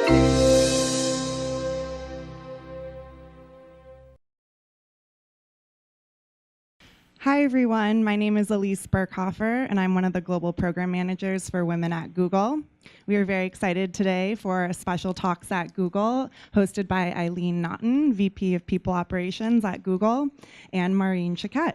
Hi, everyone. My name is Elise Burkhofer, and I'm one of the global program managers for women at Google. We are very excited today for a special Talks at Google, hosted by Eileen Naughton, VP of People Operations at Google, and Maureen Chiquet.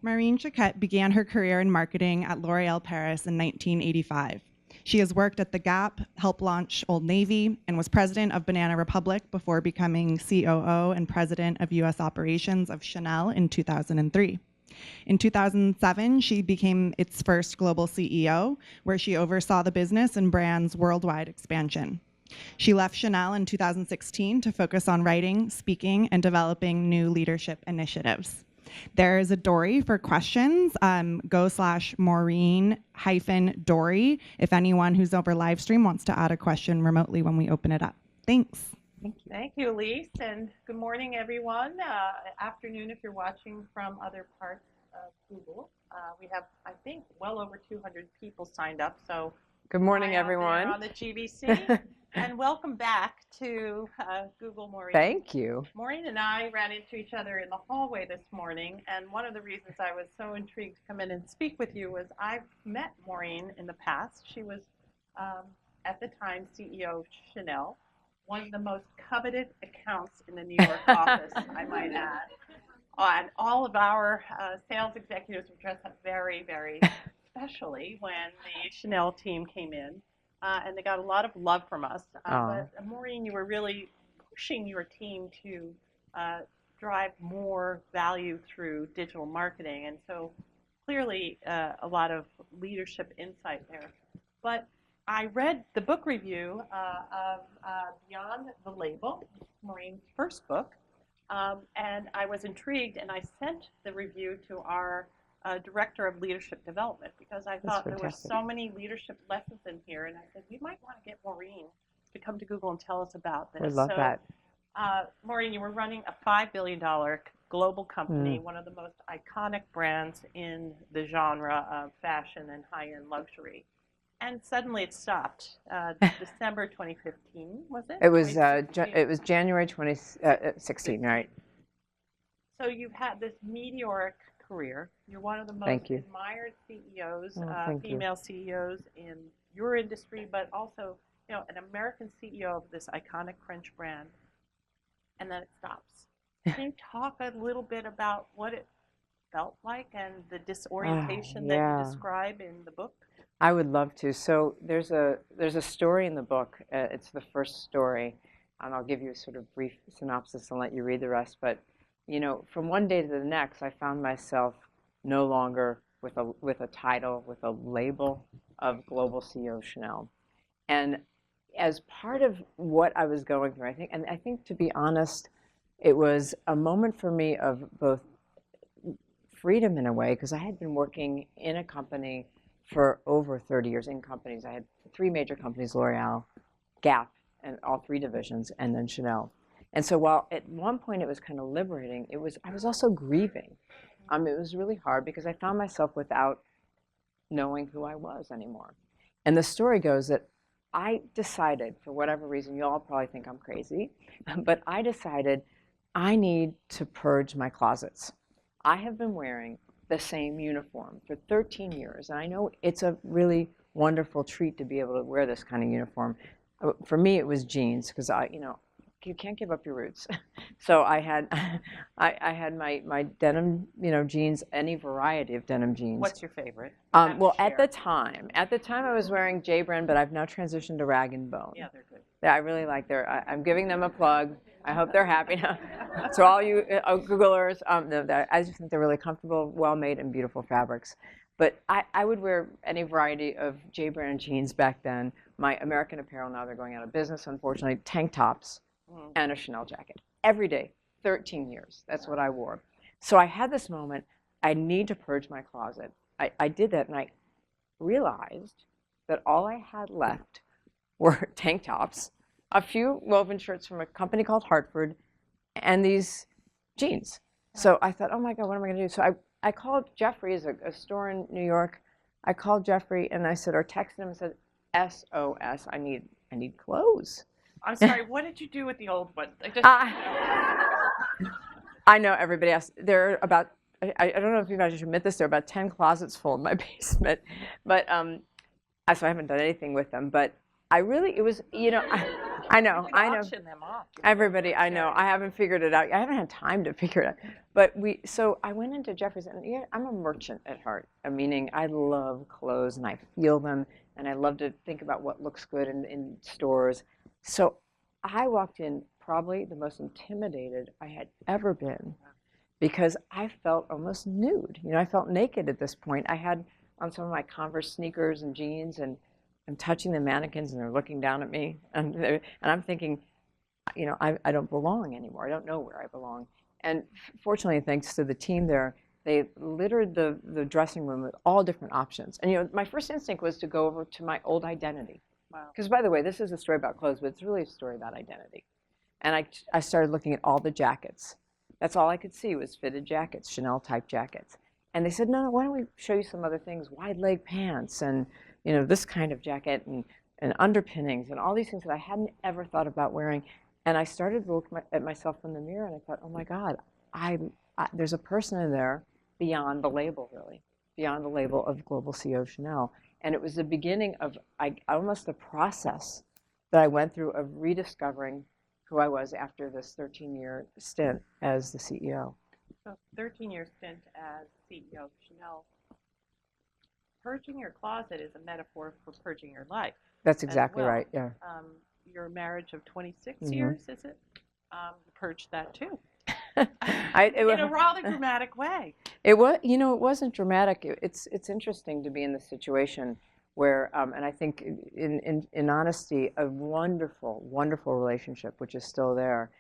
Maureen Chiquet began her career in marketing at L'Oréal Paris in 1985. She has worked at The Gap, helped launch Old Navy, and was president of Banana Republic before becoming COO and president of US operations of Chanel in 2003. In 2007, she became its first global CEO, where she oversaw the business and brand's worldwide expansion. She left Chanel in 2016 to focus on writing, speaking, and developing new leadership initiatives. There is a Dory for questions. Go/Maureen-Dory if anyone who's over live stream wants to add a question remotely when we open it up. Thanks. Thank you, Elise, and good morning, everyone. Afternoon if you're watching from other parts of Google. We have, I think, well over 200 people signed up. So good morning, everyone. On the GBC, and welcome back to Google, Maureen. Thank you. Maureen and I ran into each other in the hallway this morning, and one of the reasons I was so intrigued to come in and speak with you was I've met Maureen in the past. She was, at the time, CEO of Chanel. One of the most coveted accounts in the New York office, I might add. And all of our sales executives were dressed up very, very specially when the Chanel team came in. And they got a lot of love from us. But Maureen, you were really pushing your team to drive more value through digital marketing. And so clearly a lot of leadership insight there. But I read the book review of Beyond the Label, Maureen's first book, and I was intrigued, and I sent the review to our Director of Leadership Development because I thought there were so many leadership lessons in here, and I said, we might want to get Maureen to come to Google and tell us about this. We love that. Maureen, you were running a $5 billion global company, one of the most iconic brands in the genre of fashion and high-end luxury. And suddenly it stopped. December 2015, was it? It was January 2016, right? So you've had this meteoric career. You're one of the most admired CEOs, female CEOs in your industry, but also, you know, an American CEO of this iconic French brand. And then it stops. Can you talk a little bit about what it felt like and the disorientation that you describe in the book? I would love to. So there's a story in the book. It's the first story, and I'll give you a sort of brief synopsis and let you read the rest. But you know, from one day to the next, I found myself no longer with a title, with a label of global CEO of Chanel. And as part of what I was going through, I think to be honest, it was a moment for me of both freedom in a way, because I had been working in a company for over 30 years in companies. I had 3 major companies, L'Oréal, Gap, and all 3 divisions, and then Chanel. And so while at one point it was kind of liberating, I was also grieving. It was really hard because I found myself without knowing who I was anymore. And the story goes that I decided, for whatever reason, you all probably think I'm crazy, but I decided I need to purge my closets. I have been wearing the same uniform for 13 years. And I know it's a really wonderful treat to be able to wear this kind of uniform. For me, it was jeans, because you can't give up your roots. So I had my denim, jeans, any variety of denim jeans. What's your favorite? Well, at the time I was wearing J brand, but I've now transitioned to Rag & Bone. Yeah, they're good. Yeah, I really like I'm giving them a plug. I hope they're happy now. So all you Googlers, I just think they're really comfortable, well-made, and beautiful fabrics. But I would wear any variety of J brand jeans back then. My American Apparel, now they're going out of business, unfortunately, tank tops and a Chanel jacket. Every day, 13 years, that's what I wore. So I had this moment, I need to purge my closet. I did that, and I realized that all I had left were tank tops, a few woven shirts from a company called Hartford, and these jeans. So I thought, oh my God, what am I gonna do? So I called Jeffrey, a store in New York. I called Jeffrey and I said, or texted him and said, SOS, I need clothes. I'm sorry, what did you do with the old ones? I know everybody else. There are about, I don't know if you guys should admit this, there are about 10 closets full in my basement. But so I haven't done anything with them. But I really, it was, I know. Auction them off. Everybody, I know. I haven't figured it out. I haven't had time to figure it out. But so I went into Jeffrey's, and I'm a merchant at heart, meaning I love clothes, and I feel them, and I love to think about what looks good in stores. So I walked in probably the most intimidated I had ever been, because I felt almost nude. I felt naked at this point. I had on some of my Converse sneakers and jeans, and I'm touching the mannequins, and they're looking down at me, and I'm thinking, I don't belong anymore. I don't know where I belong. And fortunately, thanks to the team there, they littered the dressing room with all different options. And my first instinct was to go over to my old identity. Wow. Because by the way, this is a story about clothes, but it's really a story about identity. And I started looking at all the jackets. That's all I could see was fitted jackets, Chanel type jackets. And they said, no, why don't we show you some other things, wide leg pants and this kind of jacket and underpinnings and all these things that I hadn't ever thought about wearing. And I started to look at myself in the mirror, and I thought, oh my God, there's a person in there beyond the label, really, beyond the label of Global CEO Chanel. And it was the beginning of almost the process that I went through of rediscovering who I was after this 13-year stint as the CEO. So 13-year stint as CEO of Chanel. Purging your closet is a metaphor for purging your life. That's exactly right, yeah. Your marriage of 26 years, is it? Purged that too. In a rather dramatic way. It was, it wasn't dramatic. It's interesting to be in this situation where, and I think in honesty, a wonderful, wonderful relationship, which is still there,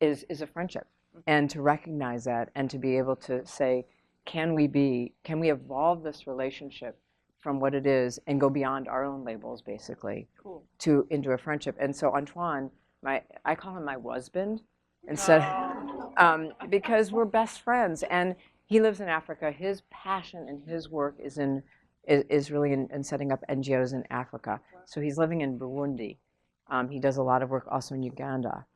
is a friendship. And to recognize that and to be able to say, can we evolve this relationship from what it is and go beyond our own labels, basically, cool. into a friendship. And so Antoine, I call him my husband, instead, because we're best friends. And he lives in Africa. His passion and his work is really in setting up NGOs in Africa. So he's living in Burundi. He does a lot of work also in Uganda.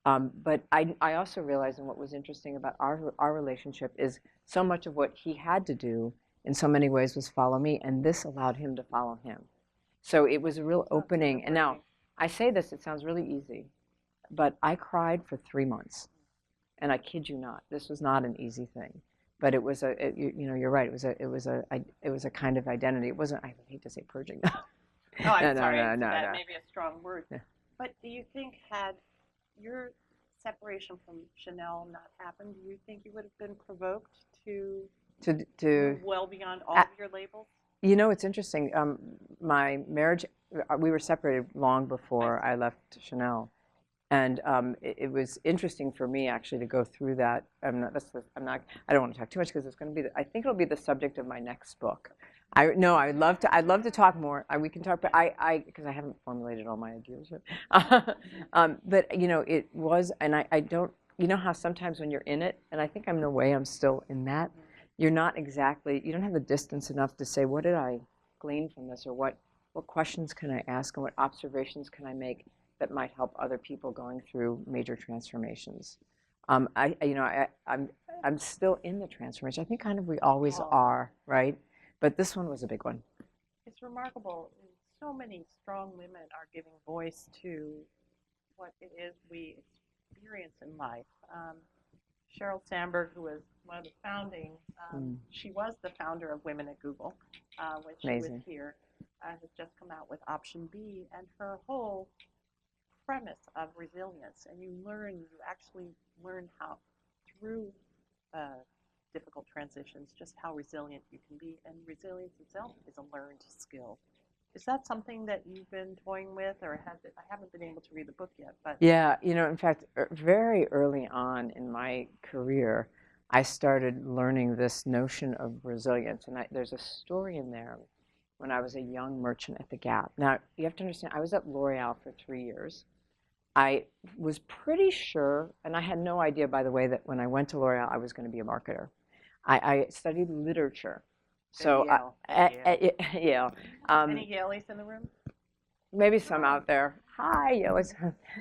But I also realized, and what was interesting about our relationship is so much of what he had to do in so many ways was follow me, and this allowed him to follow him. So it was a real opening. And now, I say this, it sounds really easy, but I cried for 3 months. And I kid you not, this was not an easy thing. But it was you're right, it was a kind of identity. It wasn't, I hate to say purging. No, I'm sorry, no, that no. may be a strong word. Yeah. But do you think, had your separation from Chanel not happened, do you think you would have been provoked to move well beyond all of your labels? It's interesting. My marriage, we were separated long before I left Chanel. And it was interesting for me actually to go through that. I don't want to talk too much because it's going to be, I think it'll be the subject of my next book. I'd love to talk more. We can talk, but because I haven't formulated all my ideas yet. But it was, and I don't, how sometimes when you're in it, and I think in a way I'm still in that, you don't have the distance enough to say, what did I glean from this, or what questions can I ask, and what observations can I make that might help other people going through major transformations. I'm still in the transformation. I think kind of we always are, right? But this one was a big one. It's remarkable. So many strong women are giving voice to what it is we experience in life. Sheryl Sandberg, who was one of the founding, she was the founder of Women at Google when she Amazing. was here, has just come out with Option B, and her whole premise of resilience, and you actually learn how through difficult transitions just how resilient you can be, and resilience itself is a learned skill. Is that something that you've been toying with, or I haven't been able to read the book yet, but yeah, in fact, very early on in my career, I started learning this notion of resilience, and there's a story in there when I was a young merchant at the Gap. Now, you have to understand, I was at L'Oreal for 3 years. I was pretty sure, and I had no idea, by the way, that when I went to L'Oreal, I was going to be a marketer. I studied literature. So Yale. Yale. Any Yaleys in the room? Maybe some out there. hi,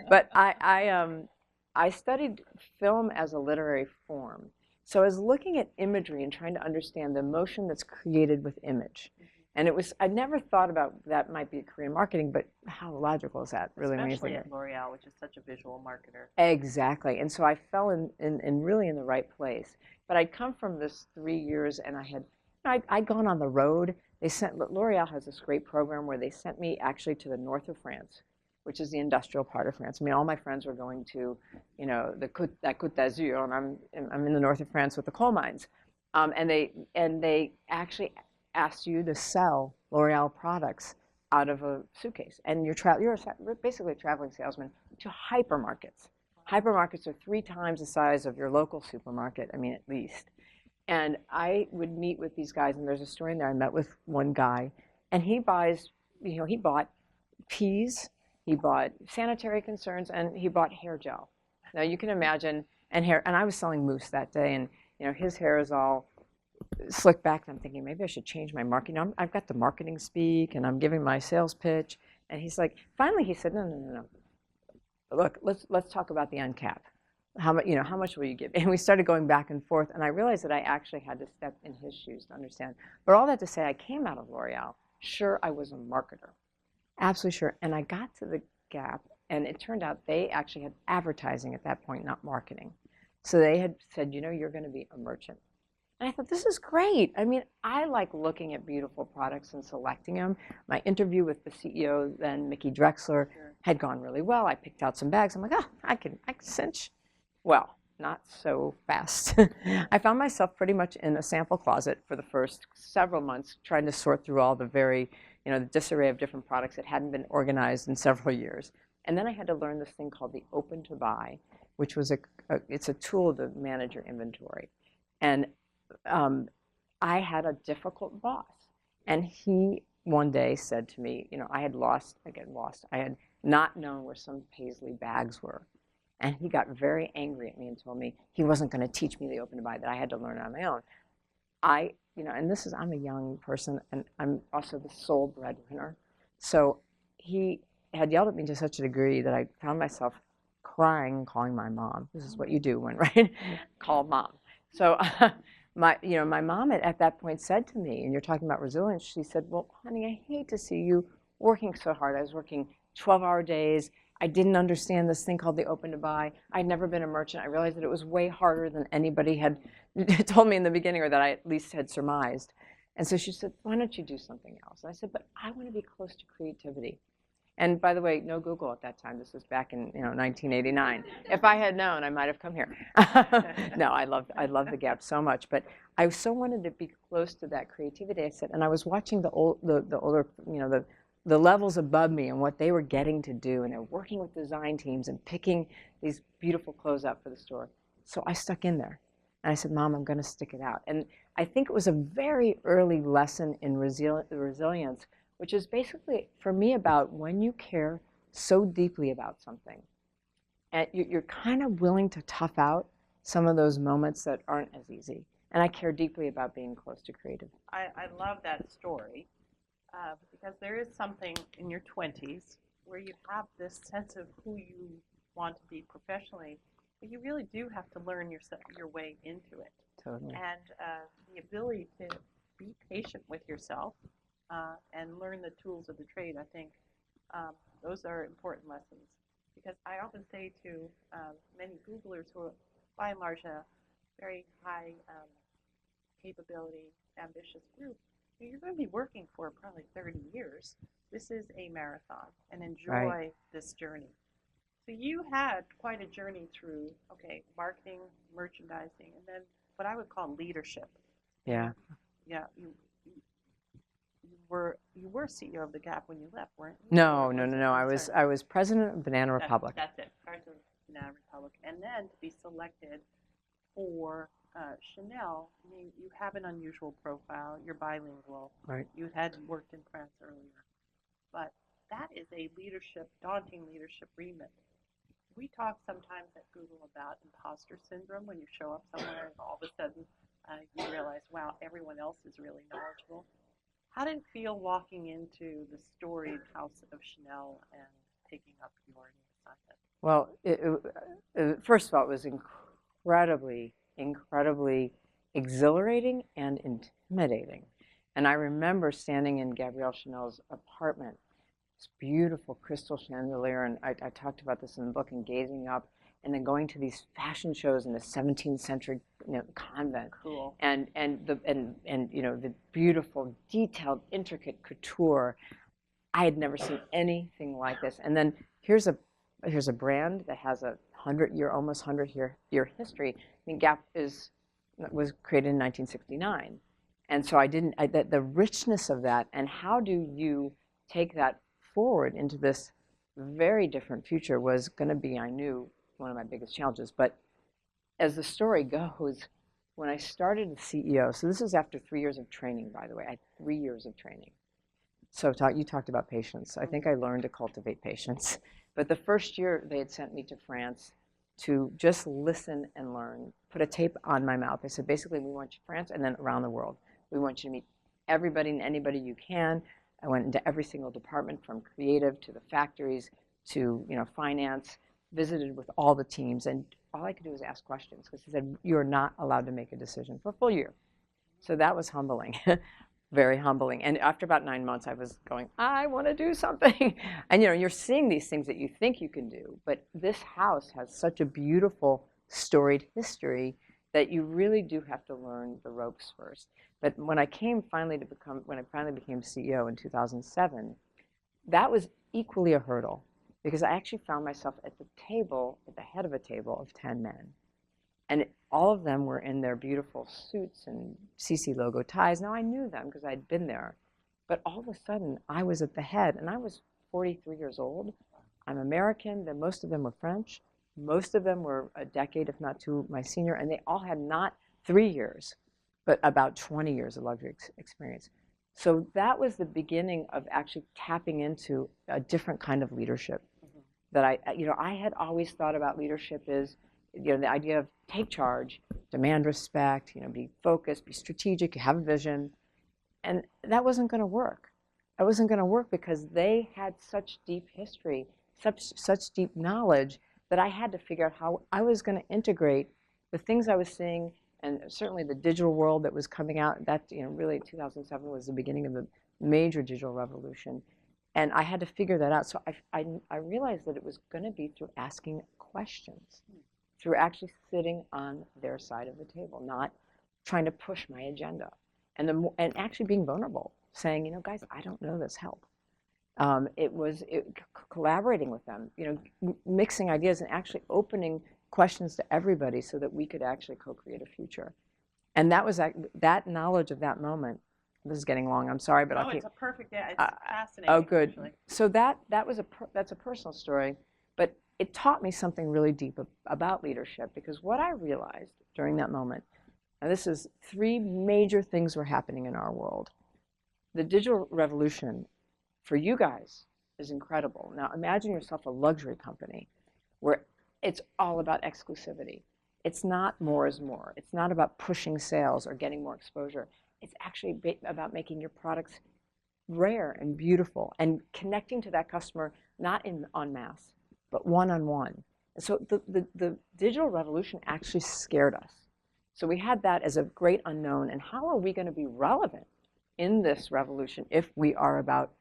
but I studied film as a literary form. So I was looking at imagery and trying to understand the emotion that's created with image. And I never thought about that might be a career in marketing, but how logical is that really when you Especially think at L'Oreal, which is such a visual marketer. Exactly. And so I fell in really in the right place. But I'd come from this 3 years and I'd gone on the road. L'Oreal has this great program where they sent me actually to the north of France, which is the industrial part of France. I mean, all my friends were going to, the Côte d'Azur, and I'm in the north of France with the coal mines. And they actually asked you to sell L'Oreal products out of a suitcase. And you're basically a traveling salesman to hypermarkets. Hypermarkets are 3 times the size of your local supermarket, I mean, at least. And I would meet with these guys, and there's a story in there. I met with one guy, and he bought peas, he bought sanitary concerns, and he bought hair gel. Now you can imagine, and I was selling mousse that day, and his hair is all slicked back, and I'm thinking maybe I should change my marketing. I've got the marketing speak, and I'm giving my sales pitch, and he's like, finally he said, no. Look, let's talk about the uncap. How much will you give? And we started going back and forth, and I realized that I actually had to step in his shoes to understand. But all that to say, I came out of L'Oreal, sure I was a marketer, absolutely sure. And I got to the Gap, and it turned out they actually had advertising at that point, not marketing. So they had said, you're going to be a merchant. And I thought, this is great. I mean, I like looking at beautiful products and selecting them. My interview with the CEO then, Mickey Drexler, had gone really well. I picked out some bags. I'm like, I can cinch. Well, not so fast. I found myself pretty much in a sample closet for the first several months, trying to sort through all the the disarray of different products that hadn't been organized in several years. And then I had to learn this thing called the open to buy, which was it's a tool to manage your inventory. And I had a difficult boss, and he one day said to me, I had I had not known where some Paisley bags were, and he got very angry at me and told me he wasn't going to teach me the open to buy, that I had to learn it on my own. And I'm a young person, and I'm also the sole breadwinner, so he had yelled at me to such a degree that I found myself crying and calling my mom. This is what you do when, right? Call mom. So my mom at that point said to me, and you're talking about resilience, she said, well, honey, I hate to see you working so hard. I was working 12-hour days. I didn't understand this thing called the open to buy. I'd never been a merchant. I realized that it was way harder than anybody had told me in the beginning, or that I at least had surmised. And so she said, why don't you do something else? And I said, but I want to be close to creativity. And by the way, no Google at that time. This was back in 1989. If I had known, I might have come here. No, I love the Gap so much, but I so wanted to be close to that creativity. I said, and I was watching the older, the levels above me and what they were getting to do, and they're working with design teams and picking these beautiful clothes out for the store. So I stuck in there, and I said, Mom, I'm going to stick it out. And I think it was a very early lesson in resilience, which is basically, for me, about when you care so deeply about something, and you're kind of willing to tough out some of those moments that aren't as easy. And I care deeply about being close to creative. I love that story because there is something in your 20s where you have this sense of who you want to be professionally, but you really do have to learn your way into it. Totally. And the ability to be patient with yourself and learn the tools of the trade, I think those are important lessons. Because I often say to many Googlers who are, by and large, a very high capability, ambitious group, you're going to be working for probably 30 years. This is a marathon, and enjoy this journey. So you had quite a journey through, marketing, merchandising, and then what I would call leadership. Yeah. Yeah, you were CEO of the Gap when you left, weren't you? No. I was president of Banana Republic. That's it. President of Banana Republic, and then to be selected for Chanel. I mean, you have an unusual profile. You're bilingual. Right. You had worked in France earlier, but that is a daunting leadership remit. We talk sometimes at Google about imposter syndrome when you show up somewhere and all of a sudden you realize, wow, everyone else is really knowledgeable. How did it feel walking into the storied house of Chanel and taking up your new assignment? Well, first of all, it was incredibly exhilarating and intimidating. And I remember standing in Gabrielle Chanel's apartment, this beautiful crystal chandelier, and I talked about this in the book, and gazing up, and then going to these fashion shows in the 17th century, convent. Cool. And the beautiful, detailed, intricate couture. I had never seen anything like this. And then here's a brand that has a almost 100-year history. I mean, Gap was created in 1969, and so the richness of that, and how do you take that forward into this very different future was going to be, I knew, one of my biggest challenges. But as the story goes, when I started as CEO, so this is after 3 years of training, by the way. I had 3 years of training. So you talked about patience. I think I learned to cultivate patience. But the first year, they had sent me to France to just listen and learn, put a tape on my mouth. They said, basically, we want you to France and then around the world. We want you to meet everybody and anybody you can. I went into every single department, from creative to the factories to finance, visited with all the teams, and all I could do was ask questions, because he said, you're not allowed to make a decision for a full year. So that was humbling. Very humbling. And after about 9 months, I was going, I want to do something. And you're seeing these things that you think you can do, but this house has such a beautiful storied history that you really do have to learn the ropes first. But when I finally became CEO in 2007, that was equally a hurdle, because I actually found myself at the head of a table of 10 men. And all of them were in their beautiful suits and CC logo ties. Now, I knew them because I'd been there. But all of a sudden, I was at the head, and I was 43 years old. I'm American. Most of them were French. Most of them were a decade, if not two, my senior. And they all had not 3 years, but about 20 years of luxury experience. So that was the beginning of actually tapping into a different kind of leadership. That I had always thought about leadership is, the idea of take charge, demand respect, be focused, be strategic, you have a vision. And that wasn't going to work. That wasn't going to work because they had such deep history, such deep knowledge, that I had to figure out how I was going to integrate the things I was seeing, and certainly the digital world that was coming out. That, really 2007 was the beginning of the major digital revolution. And I had to figure that out. So I realized that it was going to be through asking questions, through actually sitting on their side of the table, not trying to push my agenda, and actually being vulnerable, saying, guys, I don't know this, help. It was collaborating with them, mixing ideas and actually opening questions to everybody so that we could actually co-create a future. And that was that knowledge of that moment. This is getting long. I'm sorry, but it's a perfect. Yeah, it's fascinating. Oh, good. Actually. So that's a personal story, but it taught me something really deep about leadership, because what I realized during that moment, and this is 3 major things were happening in our world. The digital revolution for you guys is incredible. Now imagine yourself a luxury company where it's all about exclusivity. It's not more is more. It's not about pushing sales or getting more exposure. It's actually about making your products rare and beautiful and connecting to that customer, not en masse, but one-on-one. And so the digital revolution actually scared us. So we had that as a great unknown. And how are we going to be relevant in this revolution if we are about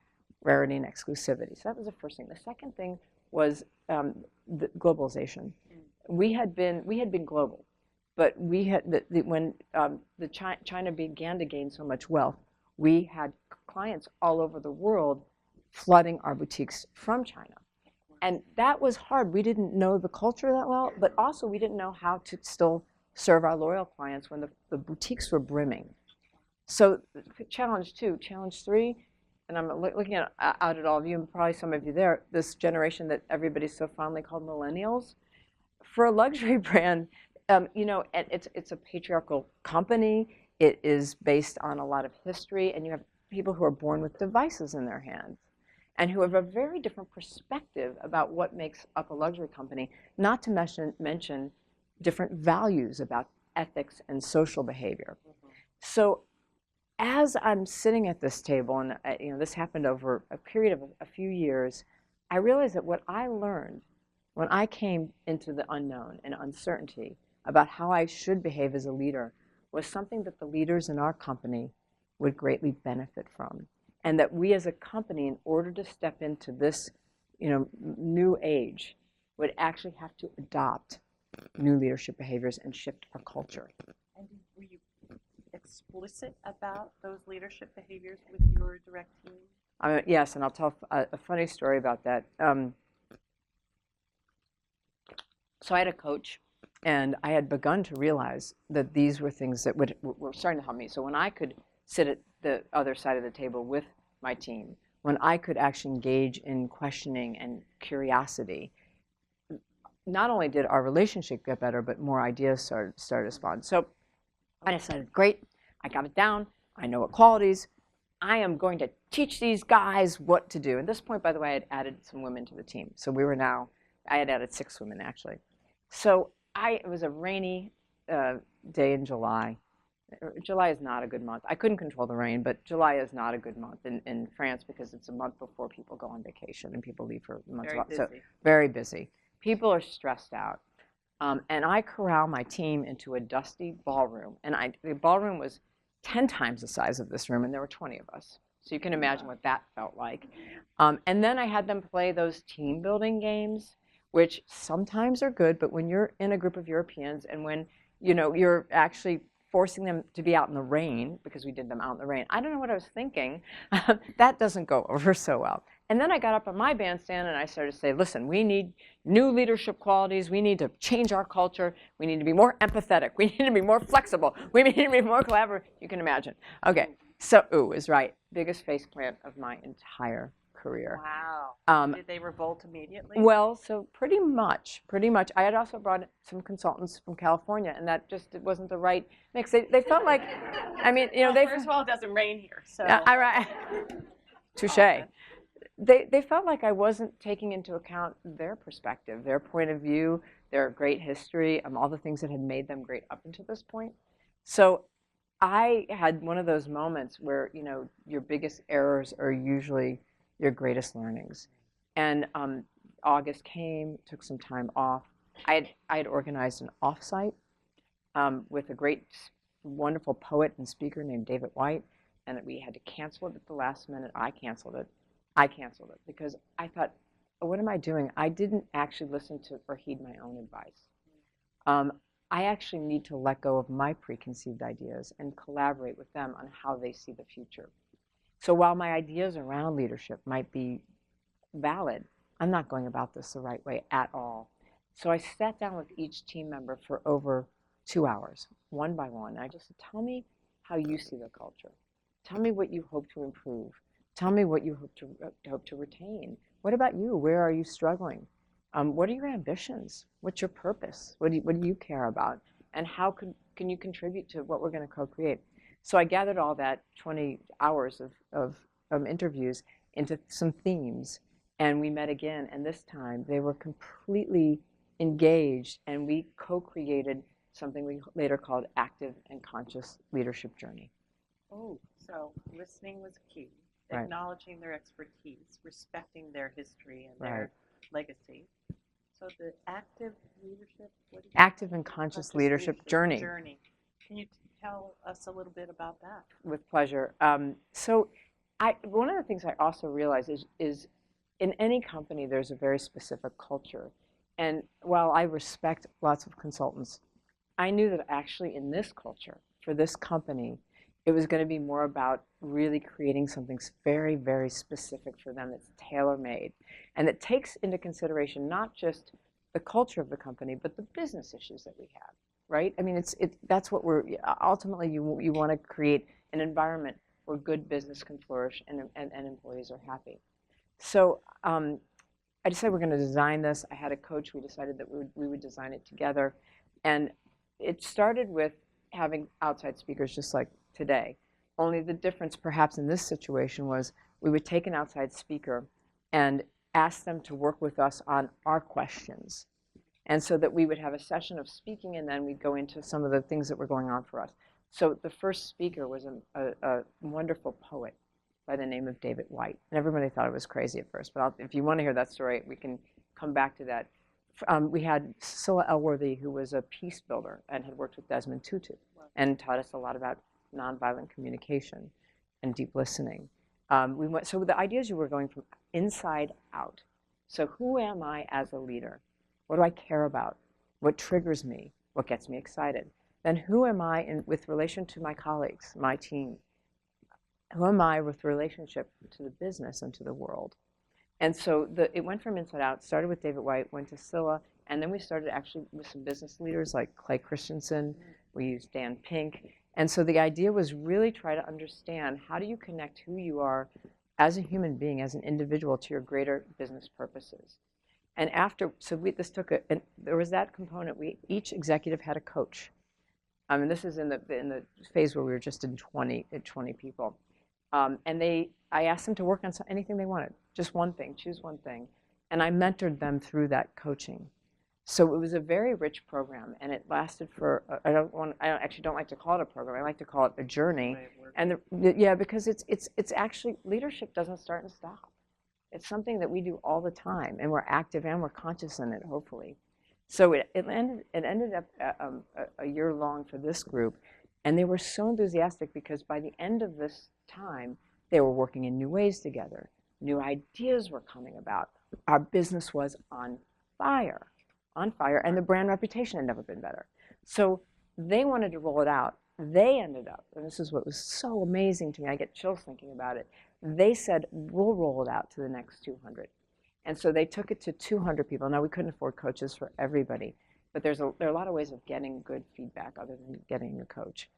rarity and exclusivity? So that was the first thing. The second thing was the globalization. We had been global, but we had when China began to gain so much wealth, we had clients all over the world flooding our boutiques from China. And that was hard. We didn't know the culture that well, but also we didn't know how to still serve our loyal clients when the boutiques were brimming. So challenge 2, challenge 3, and I'm looking out at all of you, and probably some of you there, this generation that everybody's so fondly called millennials. For a luxury brand, it's a patriarchal company. It is based on a lot of history, and you have people who are born with devices in their hands and who have a very different perspective about what makes up a luxury company, not to mention different values about ethics and social behavior. So as I'm sitting at this table, and this happened over a period of a few years, I realized that what I learned when I came into the unknown and uncertainty about how I should behave as a leader was something that the leaders in our company would greatly benefit from. And that we as a company, in order to step into this new age, would actually have to adopt new leadership behaviors and shift our culture. And were you explicit about those leadership behaviors with your direct team? Yes, and I'll tell a funny story about that. So I had a coach, and I had begun to realize that these were things that were starting to help me. So when I could sit at the other side of the table with my team, when I could actually engage in questioning and curiosity, not only did our relationship get better, but more ideas started to spawn. So I decided, great, I got it down. I know what qualities. I am going to teach these guys what to do. At this point, by the way, I had added some women to the team. So I had added 6 women, actually. So it was a rainy day in July. July is not a good month. I couldn't control the rain, but July is not a good month in France because it's a month before people go on vacation and people leave for months. Very busy. So very busy. People are stressed out. And I corral my team into a dusty ballroom. And the ballroom was 10 times the size of this room, and there were 20 of us. So you can imagine what that felt like. And then I had them play those team building games, which sometimes are good, but when you're in a group of Europeans and when you're actually forcing them to be out in the rain, because we did them out in the rain, I don't know what I was thinking. That doesn't go over so well. And then I got up on my bandstand and I started to say, listen, we need new leadership qualities. We need to change our culture. We need to be more empathetic. We need to be more flexible. We need to be more collaborative. You can imagine. Okay, so ooh is right. Biggest faceplant of my entire career. Wow. Did they revolt immediately? Well, so pretty much. I had also brought some consultants from California, and that just wasn't the right mix. They felt like, first of all, it doesn't rain here, so. Right. Touche. They felt like I wasn't taking into account their perspective, their point of view, their great history, all the things that had made them great up until this point. So I had one of those moments where your biggest errors are usually your greatest learnings. And August came, took some time off. I had organized an offsite with a great, wonderful poet and speaker named David White, and we had to cancel it at the last minute. I canceled it because I thought, what am I doing? I didn't actually listen to or heed my own advice. I actually need to let go of my preconceived ideas and collaborate with them on how they see the future. So while my ideas around leadership might be valid, I'm not going about this the right way at all. So I sat down with each team member for over 2 hours, one by one. I just said, tell me how you see the culture. Tell me what you hope to improve. Tell me what you hope to retain. What about you? Where are you struggling? What are your ambitions? What's your purpose? What do you care about? And how can you contribute to what we're going to co-create? So I gathered all that 20 hours of interviews into some themes, and we met again, and this time they were completely engaged, and we co-created something we later called active and conscious leadership journey. Oh, so listening was key, Right. acknowledging their expertise, respecting their history and their legacy. So the active leadership, active and conscious leadership journey. Can you tell us a little bit about that? With pleasure. So one of the things I also realize is in any company there's a very specific culture. And while I respect lots of consultants, I knew that actually in this culture, for this company, it was going to be more about really creating something very, very specific for them that's tailor-made. And that takes into consideration not just the culture of the company, but the business issues that we have, right? I mean, that's what we're, ultimately you want to create an environment where good business can flourish and employees are happy. So I decided we're going to design this. I had a coach. We decided that we would design it together. And it started with having outside speakers just like today. Only the difference perhaps in this situation was we would take an outside speaker and ask them to work with us on our questions. And so that we would have a session of speaking and then we'd go into some of the things that were going on for us. So the first speaker was a wonderful poet by the name of David White. And everybody thought I was crazy at first, but if you want to hear that story, we can come back to that. We had Scylla Elworthy, who was a peace builder and had worked with Desmond Tutu and taught us a lot about nonviolent communication and deep listening. So the idea is you were going from inside out. So who am I as a leader? What do I care about? What triggers me? What gets me excited? Then who am I with relation to my colleagues, my team? Who am I with relationship to the business and to the world? And so it went from inside out, started with David White, went to Scylla, and then we started actually with some business leaders like Clay Christensen. We used Dan Pink. And so the idea was really try to understand, how do you connect who you are as a human being, as an individual, to your greater business purposes? And this took and there was that component. Each executive had a coach. And this is in the phase where we were just in 20 people. And I asked them to work on anything they wanted, just one thing, choose one thing. And I mentored them through that coaching. So it was a very rich program, and it lasted for, I actually don't like to call it a program, I like to call it a journey. And because it's actually, leadership doesn't start and stop. It's something that we do all the time, and we're active and we're conscious in it, hopefully. So it ended up a year long for this group, and they were so enthusiastic because by the end of this time, they were working in new ways together. New ideas were coming about. Our business was on fire, and the brand reputation had never been better. So they wanted to roll it out. They ended up, and this is what was so amazing to me, I get chills thinking about it, they said, we'll roll it out to the next 200. And so they took it to 200 people. Now, we couldn't afford coaches for everybody, but there are a lot of ways of getting good feedback other than getting a coach.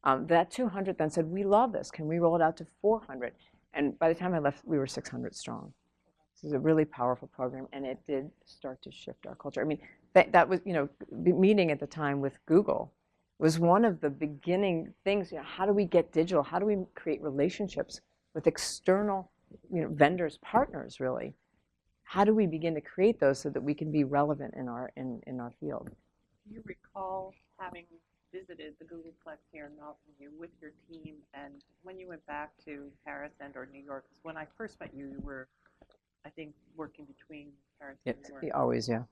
That 200 then said, we love this. Can we roll it out to 400? And by the time I left, we were 600 strong. This is a really powerful program, and it did start to shift our culture. I mean, that was, meeting at the time with Google was one of the beginning things. How do we get digital? How do we create relationships with external, vendors, partners, really? How do we begin to create those so that we can be relevant in our field? Do you recall having visited the Googleplex here in Mountain View with your team, and when you went back to Paris and or New York? Because when I first met you, you were, I think, working between Paris and New York. Always, yeah.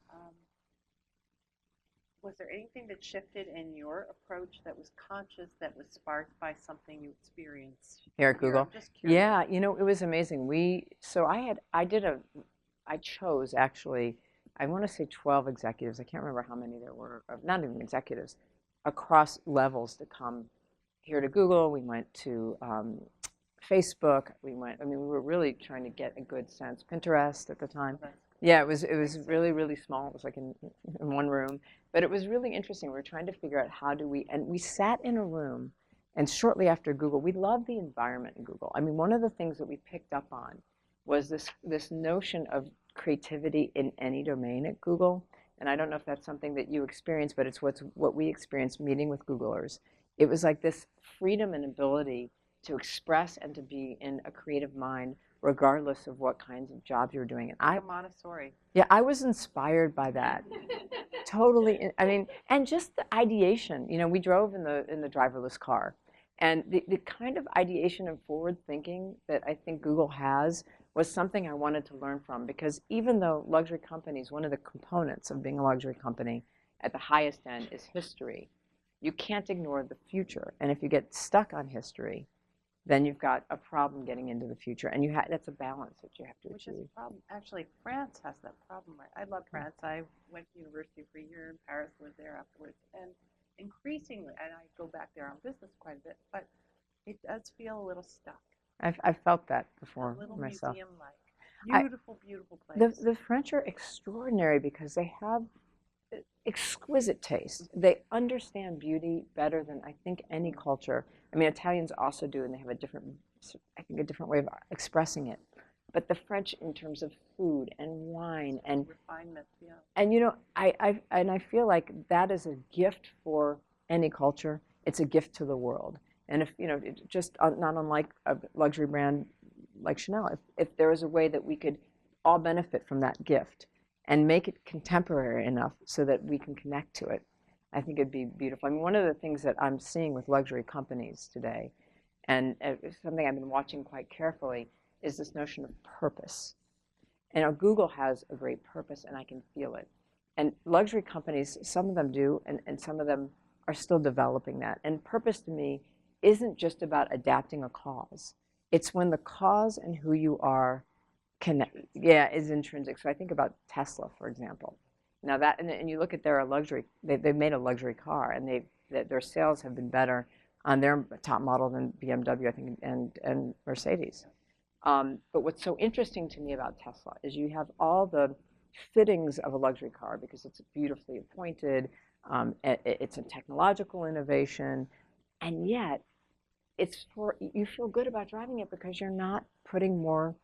Was there anything that shifted in your approach that was conscious, that was sparked by something you experienced here at Google? I'm just curious. Yeah, it was amazing. I chose actually, I want to say 12 executives. I can't remember how many there were, not even executives, across levels to come here to Google. We went to Facebook. We were really trying to get a good sense. Pinterest at the time. Yeah, it was really, really small. It was like in one room. But it was really interesting. We were trying to figure out and we sat in a room, and shortly after Google, we loved the environment in Google. I mean, one of the things that we picked up on was this notion of creativity in any domain at Google. And I don't know if that's something that you experience, but it's what we experienced meeting with Googlers. It was like this freedom and ability to express and to be in a creative mind, regardless of what kinds of jobs you're doing. And Montessori. Yeah, I was inspired by that. Totally. I mean, and just the ideation. We drove in the driverless car, and the kind of ideation and forward thinking that I think Google has was something I wanted to learn from, because even though luxury companies, one of the components of being a luxury company at the highest end is history, you can't ignore the future. And if you get stuck on history, then you've got a problem getting into the future. And that's a balance that you have to achieve. Which is a problem. Actually, France has that problem. I love France. I went to university for a year in Paris, lived there afterwards. And increasingly, and I go back there on business quite a bit, but it does feel a little stuck. I've felt that before a little myself. Museum-like. Beautiful place. The French are extraordinary because they have exquisite taste. They understand beauty better than I think any culture. I mean, Italians also do, and they have a different way of expressing it. But the French, in terms of food and wine and refinement, yeah. And I feel like that is a gift for any culture. It's a gift to the world. And if just not unlike a luxury brand like Chanel, if there was a way that we could all benefit from that gift and make it contemporary enough so that we can connect to it, I think it'd be beautiful. I mean, one of the things that I'm seeing with luxury companies today, And something I've been watching quite carefully is this notion of purpose. And Google has a great purpose, and I can feel it. And luxury companies, some of them do, and some of them are still developing that. And purpose to me isn't just about adapting a cause. It's when the cause and who you are is intrinsic. So I think about Tesla, for example. Now that, and you look at their luxury, they've made a luxury car, and their sales have been better on their top model than BMW, I think, and Mercedes. But what's so interesting to me about Tesla is you have all the fittings of a luxury car because it's beautifully appointed, it's a technological innovation, and yet you feel good about driving it because you're not putting more,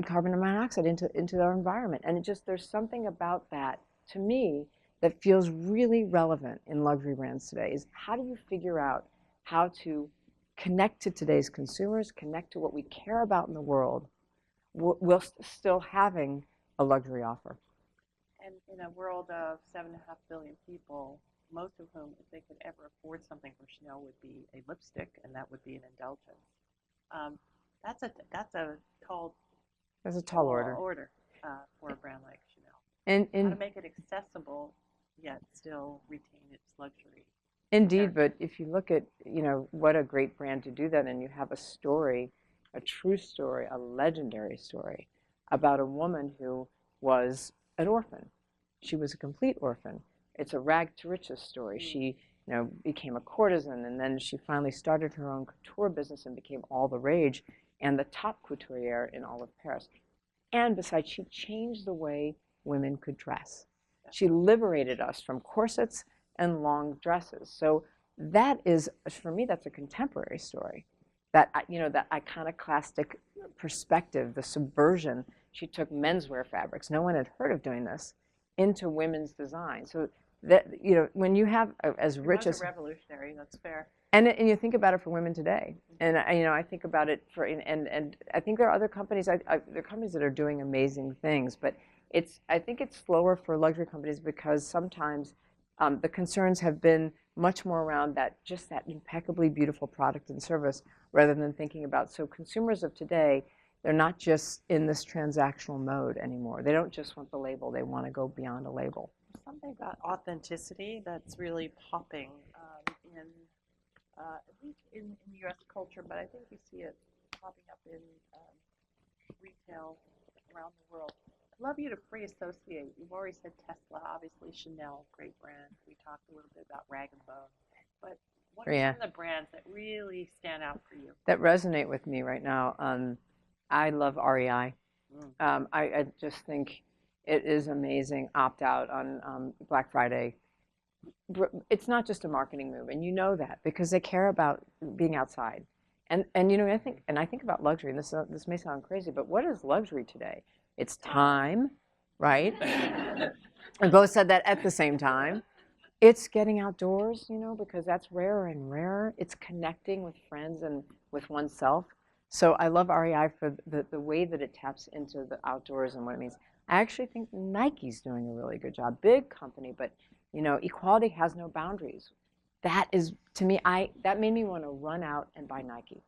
carbon monoxide into our environment. And there's something about that, to me, that feels really relevant in luxury brands today, is how do you figure out how to connect to today's consumers, connect to what we care about in the world, while still having a luxury offer. And in a world of 7.5 billion people, most of whom, if they could ever afford something from Chanel, would be a lipstick, and that would be an indulgence. That's a tall order for a brand like Chanel. And how to make it accessible, yet still retain its luxury. Indeed, but if you look at, what a great brand to do that, and you have a story, a true story, a legendary story about a woman who was an orphan. She was a complete orphan. It's a rag to riches story. She, became a courtesan, and then she finally started her own couture business and became all the rage and the top couturier in all of Paris. And besides, she changed the way women could dress. She liberated us from corsets and long dresses. So that is, for me, that's a contemporary story. That, that iconoclastic perspective, the subversion. She took menswear fabrics, no one had heard of doing this, into women's design. So that, when you have as rich as... It was a revolutionary, that's fair. And you think about it for women today. And, I think about it for, and I think there are other companies, there are companies that are doing amazing things, but I think it's slower for luxury companies because sometimes the concerns have been much more around that impeccably beautiful product and service rather than thinking about, so consumers of today, they're not just in this transactional mode anymore. They don't just want the label, they want to go beyond a label. Something about authenticity that's really popping at least in U.S. culture, but I think you see it popping up in retail around the world. I'd love you to free associate. You've already said Tesla, obviously Chanel, great brand. We talked a little bit about Rag & Bone. But what are some of the brands that really stand out for you? That resonate with me right now. I love REI. I just think it is amazing. Opt out on Black Friday. It's not just a marketing move, and you know that because they care about being outside. And I think about luxury, and this may sound crazy, but what is luxury today? It's time, right? We both said that at the same time. It's getting outdoors, because that's rarer and rarer. It's connecting with friends and with oneself. So I love REI for the way that it taps into the outdoors and what it means. I actually think Nike's doing a really good job. Big company, but equality has no boundaries. That is, to me, that made me want to run out and buy Nike.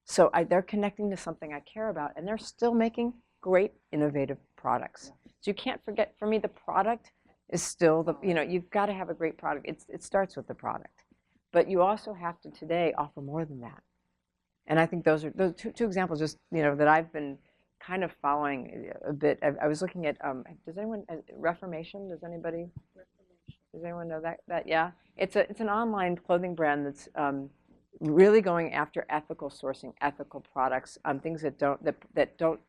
So they're connecting to something I care about, and they're still making great, innovative products. So you can't forget, for me, the product is still you've got to have a great product. It starts with the product. But you also have to today offer more than that. And I think those are those two examples just, that I've been kind of following a bit. I was looking at, does anyone, Reformation, does anyone know that? Yeah. It's an online clothing brand that's really going after ethical sourcing, ethical products, things that don't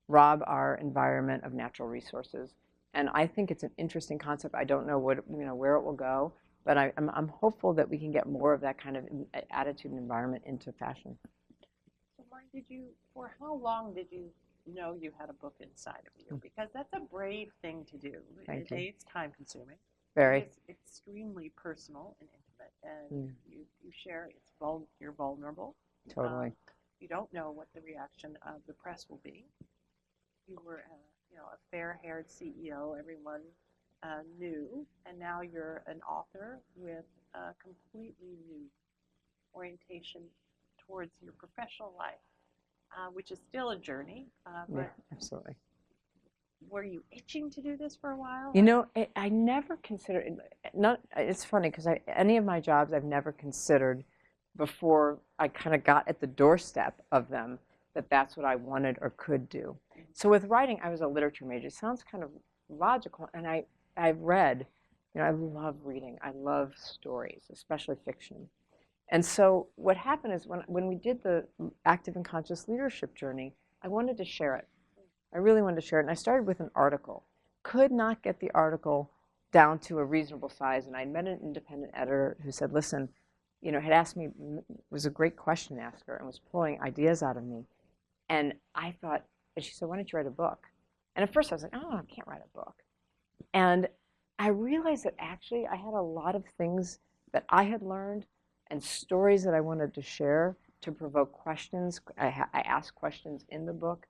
rob our environment of natural resources. And I think it's an interesting concept. I don't know where it will go, but I'm hopeful that we can get more of that kind of attitude and environment into fashion. So, Maureen, for how long did you know you had a book inside of you? Because that's a brave thing to do. Thank you. It's time consuming. Very. It's extremely personal and intimate, and you share. You're vulnerable. Totally. You don't know what the reaction of the press will be. You were a fair-haired CEO everyone knew, and now you're an author with a completely new orientation towards your professional life, which is still a journey. Yeah, But absolutely. were you itching to do this for a while? You know, I never considered, not, it's funny because any of my jobs I've never considered before I kind of got at the doorstep of them that that's what I wanted or could do. So with writing, I was a literature major. It sounds kind of logical, and I've read, you know, I love reading. I love stories, especially fiction. And so what happened is when we did the active and conscious leadership journey, I wanted to share it. I really wanted to share it, and I started with an article. Could not get the article down to a reasonable size, and I met an independent editor who said, listen, you know, had asked me, was a great question asker, and was pulling ideas out of me. And I thought, and she said, why don't you write a book? And at first I was like, oh, I can't write a book. And I realized that actually I had a lot of things that I had learned and stories that I wanted to share to provoke questions. I asked questions in the book,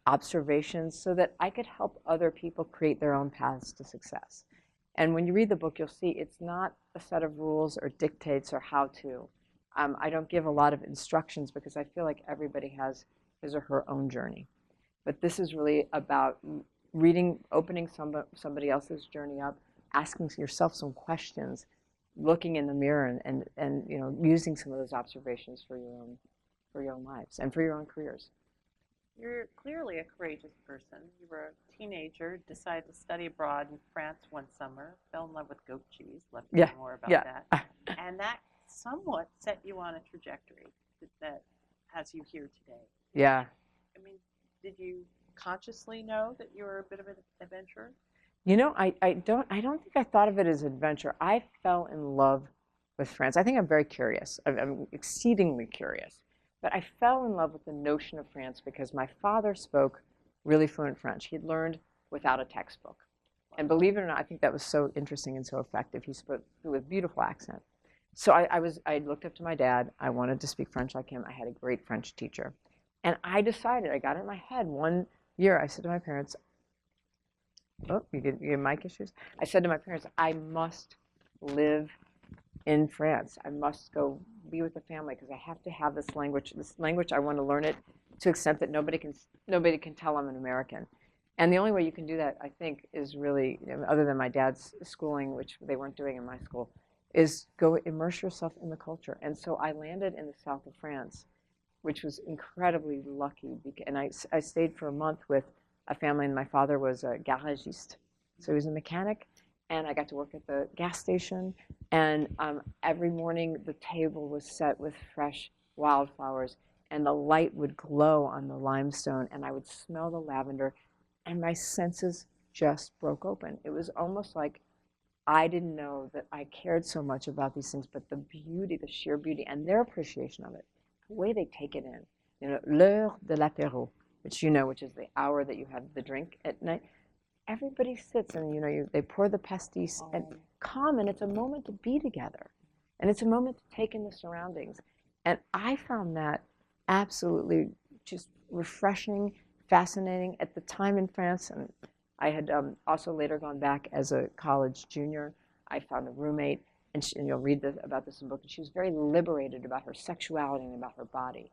observations, so that I could help other people create their own paths to success. And when you read the book, you'll see it's not a set of rules or dictates or how to. I don't give a lot of instructions because I feel like everybody has his or her own journey. But this is really about reading, opening somebody else's journey up, asking yourself some questions, looking in the mirror, and you know, using some of those observations for your own lives and for your own careers. You're clearly a courageous person. You were a teenager, decided to study abroad in France one summer, fell in love with goat cheese, love to hear more about that. And that somewhat set you on a trajectory that has you here today. Yeah. I mean, did you consciously know that you were a bit of an adventurer? You know, I don't think I thought of it as adventure. I fell in love with France. I think I'm very curious. I'm exceedingly curious. But I fell in love with the notion of France because my father spoke really fluent French. He'd learned without a textbook. And believe it or not, I think that was so interesting and so effective. He spoke with beautiful accent. So I looked up to my dad. I wanted to speak French like him. I had a great French teacher. And I decided, I got it in my head one year, I said to my parents, oh, you get mic issues? I said to my parents, I must live in France. I must go be with the family because I have to have this language. This language, I want to learn it to the extent that nobody can tell I'm an American. And the only way you can do that, I think, is really, you know, other than my dad's schooling, which they weren't doing in my school, is go immerse yourself in the culture. And so I landed in the south of France, which was incredibly lucky. And I stayed for a month with a family, and my father was a garagiste. So he was a mechanic, and I got to work at the gas station. And every morning the table was set with fresh wildflowers, and the light would glow on the limestone, and I would smell the lavender, and my senses just broke open. It was almost like I didn't know that I cared so much about these things, but the beauty, the sheer beauty, and their appreciation of it, the way they take it in. You know, l'heure de l'apéro, which you know, which is the hour that you have the drink at night. Everybody sits and, you know, they pour the pastis and come, and it's a moment to be together. And it's a moment to take in the surroundings. And I found that absolutely just refreshing, fascinating at the time in France. And I had also later gone back as a college junior. I found a roommate, and you'll read about this in the book, and she was very liberated about her sexuality and about her body.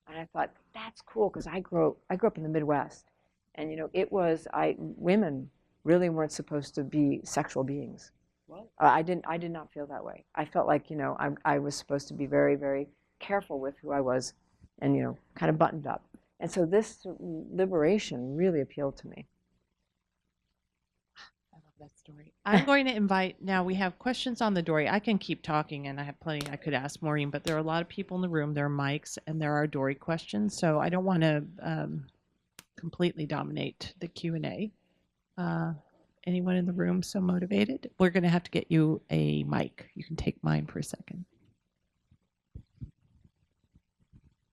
And I thought, that's cool, because I grew up in the Midwest. And, you know, women really weren't supposed to be sexual beings. I did not feel that way. I felt like, you know, I was supposed to be very, very careful with who I was and, you know, kind of buttoned up. And so this liberation really appealed to me. I love that story. I'm going to invite, now we have questions on the dory. I can keep talking, and I have plenty I could ask Maureen, but there are a lot of people in the room. There are mics, and there are dory questions. So I don't want to completely dominate the Q&A. Anyone in the room so motivated? We're going to have to get you a mic. You can take mine for a second.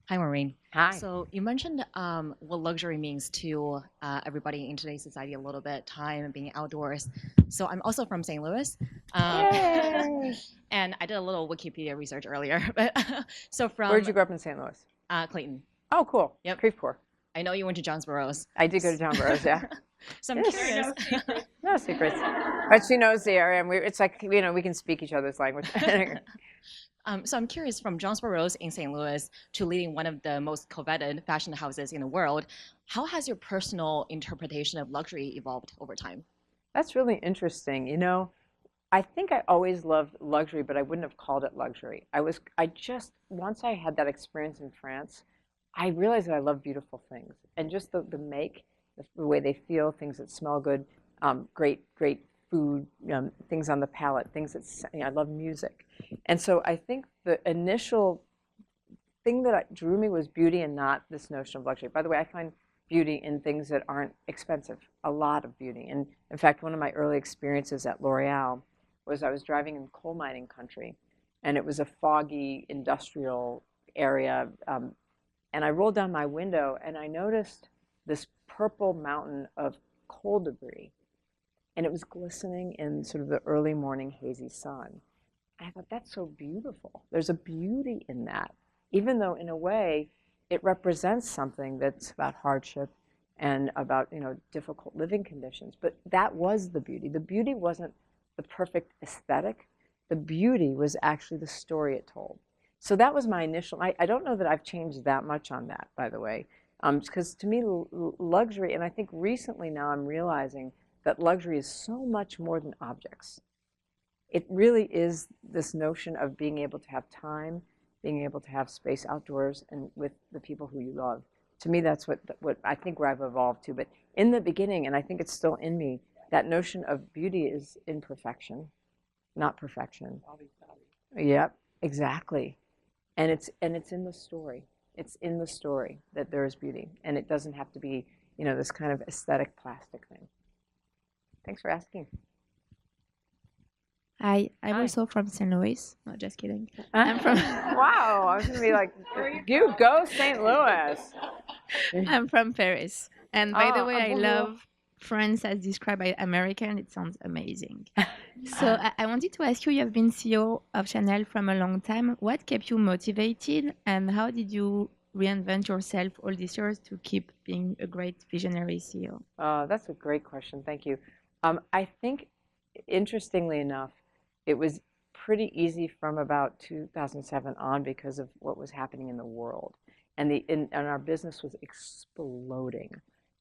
Hi, Maureen. Hi. So you mentioned what luxury means to everybody in today's society a little bit, time and being outdoors. So I'm also from St. Louis. And I did a little Wikipedia research earlier. But so from Where did you grow up in St. Louis? Clayton. Oh, cool. Yep. Creveport. I know you went to Johns Burroughs. I did go to John Burroughs, yeah. So I'm Yes. curious. No secrets. But she knows the area, and it's like, we can speak each other's language. So I'm curious, from Jonesboro Rose in St. Louis to leading one of the most coveted fashion houses in the world, how has your personal interpretation of luxury evolved over time? That's really interesting. I think I always loved luxury, but I wouldn't have called it luxury. Once I had that experience in France, I realized that I love beautiful things, and just the make, the way they feel, things that smell good, great food, things on the palate, things that, I love music. And so I think the initial thing that drew me was beauty and not this notion of luxury. By the way, I find beauty in things that aren't expensive, a lot of beauty. And in fact, one of my early experiences at L'Oreal was I was driving in coal mining country, and it was a foggy industrial area. And I rolled down my window, and I noticed this purple mountain of coal debris. And it was glistening in sort of the early morning hazy sun. I thought, that's so beautiful. There's a beauty in that, even though in a way it represents something that's about hardship and about difficult living conditions. But that was the beauty. The beauty wasn't the perfect aesthetic. The beauty was actually the story it told. So that was my initial. I don't know that I've changed that much on that, by the way, because to me, luxury, and I think recently now I'm realizing that luxury is so much more than objects. It really is this notion of being able to have time, being able to have space outdoors and with the people who you love. To me, that's what I think where I've evolved to. But in the beginning, and I think it's still in me, that notion of beauty is imperfection, not perfection. Yep, exactly. And it's in the story. It's in the story that there is beauty, and it doesn't have to be, this kind of aesthetic plastic thing. Thanks for asking. Hi, I'm Hi. also from St. Louis. No, just kidding. I'm from Wow, I was gonna be like, you go St. Louis. I'm from Paris. And by the Oh, way, I bonjour. love France as described by American. It sounds amazing. So I wanted to ask you, you have been CEO of Chanel from a long time. What kept you motivated, and how did you reinvent yourself all these years to keep being a great visionary CEO? That's a great question. Thank you. I think, interestingly enough, it was pretty easy from about 2007 on because of what was happening in the world, and our business was exploding.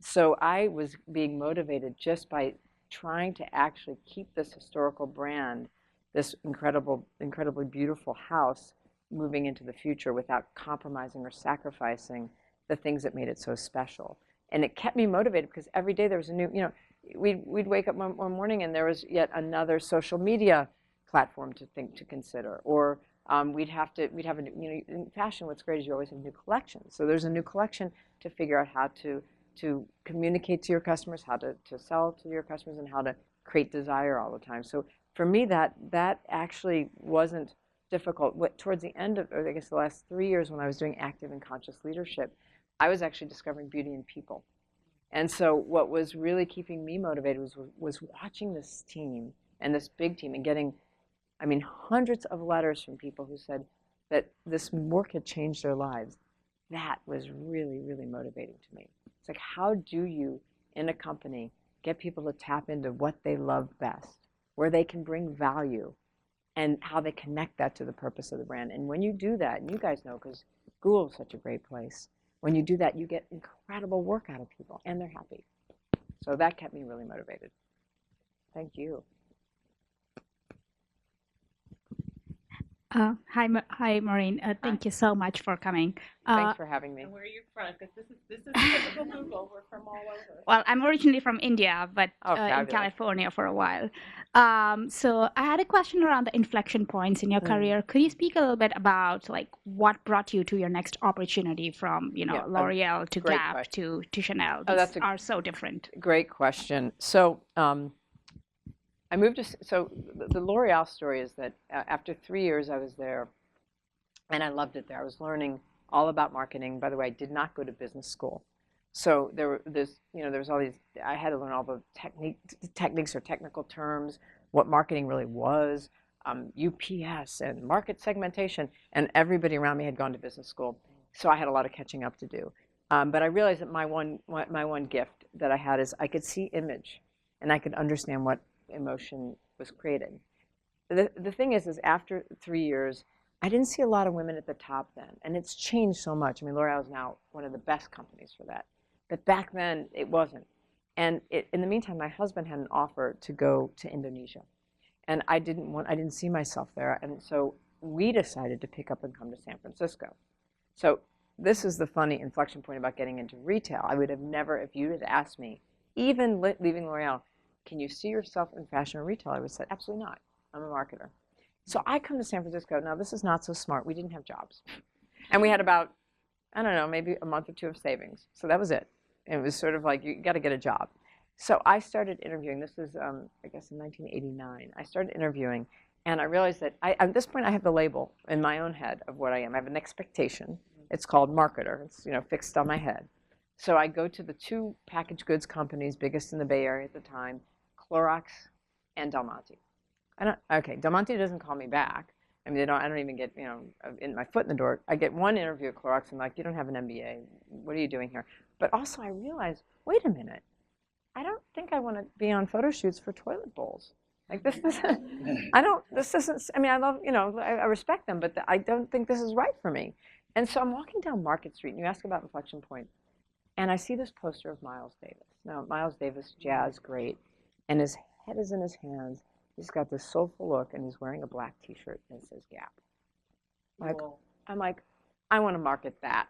So I was being motivated just by trying to actually keep this historical brand, this incredibly beautiful house, moving into the future without compromising or sacrificing the things that made it so special. And it kept me motivated because every day there was a new, we'd wake up one morning and there was yet another social media platform to consider, or we'd have a new, in fashion, what's great is you always have new collections. So there's a new collection to figure out how to communicate to your customers, how to sell to your customers, and how to create desire all the time. So for me, that actually wasn't difficult. Towards the end of, or I guess the last 3 years when I was doing active and conscious leadership, I was actually discovering beauty in people. And so what was really keeping me motivated was watching this team and this big team and getting, hundreds of letters from people who said that this work had changed their lives. That was really, really motivating to me. It's like, how do you, in a company, get people to tap into what they love best, where they can bring value, and how they connect that to the purpose of the brand. And when you do that, and you guys know, because Google is such a great place, when you do that, you get incredible work out of people, and they're happy. So that kept me really motivated. Thank you. Hi, Maureen. Thank you so much for coming. Thanks for having me. And where are you from? Because this is typical Google. We're from all over. Well, I'm originally from India, but in fabulous. California for a while. So I had a question around the inflection points in your career. Could you speak a little bit about what brought you to your next opportunity from L'Oreal to great Gap to Chanel? These are so different. Great question. So I moved to, so the L'Oreal story is that after 3 years I was there, and I loved it there. I was learning all about marketing. By the way, I did not go to business school. So there was all these, I had to learn all the techniques or technical terms, what marketing really was, UPS and market segmentation, and everybody around me had gone to business school. So I had a lot of catching up to do. But I realized that my one gift that I had is I could see image, and I could understand what emotion was created. The thing is after 3 years, I didn't see a lot of women at the top then, and it's changed so much. I mean, L'Oreal is now one of the best companies for that, but back then it wasn't. And in the meantime, my husband had an offer to go to Indonesia, and I didn't see myself there, and so we decided to pick up and come to San Francisco. So this is the funny inflection point about getting into retail. I would have never, if you had asked me, even leaving L'Oreal, can you see yourself in fashion or retail? I would have said, absolutely not. I'm a marketer. So I come to San Francisco. Now, this is not so smart. We didn't have jobs. And we had about, I don't know, maybe a month or two of savings. So that was it. And it was sort of like, you got to get a job. So I started interviewing. This is, I guess, in 1989. I started interviewing. And I realized that at this point, I have the label in my own head of what I am. I have an expectation. It's called marketer. It's fixed on my head. So I go to the two packaged goods companies, biggest in the Bay Area at the time, Clorox and Del Monte. Okay, Del Monte doesn't call me back. I mean, I don't even get, in my foot in the door. I get one interview at Clorox. I'm like, you don't have an MBA. What are you doing here? But also I realized, wait a minute. I don't think I want to be on photo shoots for toilet bowls. Like this isn't, I mean, I love, I respect them, but I don't think this is right for me. And so I'm walking down Market Street, and you ask about inflection point, and I see this poster of Miles Davis. Now, Miles Davis, jazz, great, and his head is in his hands. He's got this soulful look, and he's wearing a black T-shirt, and it says Gap. I'm like, I want to market that.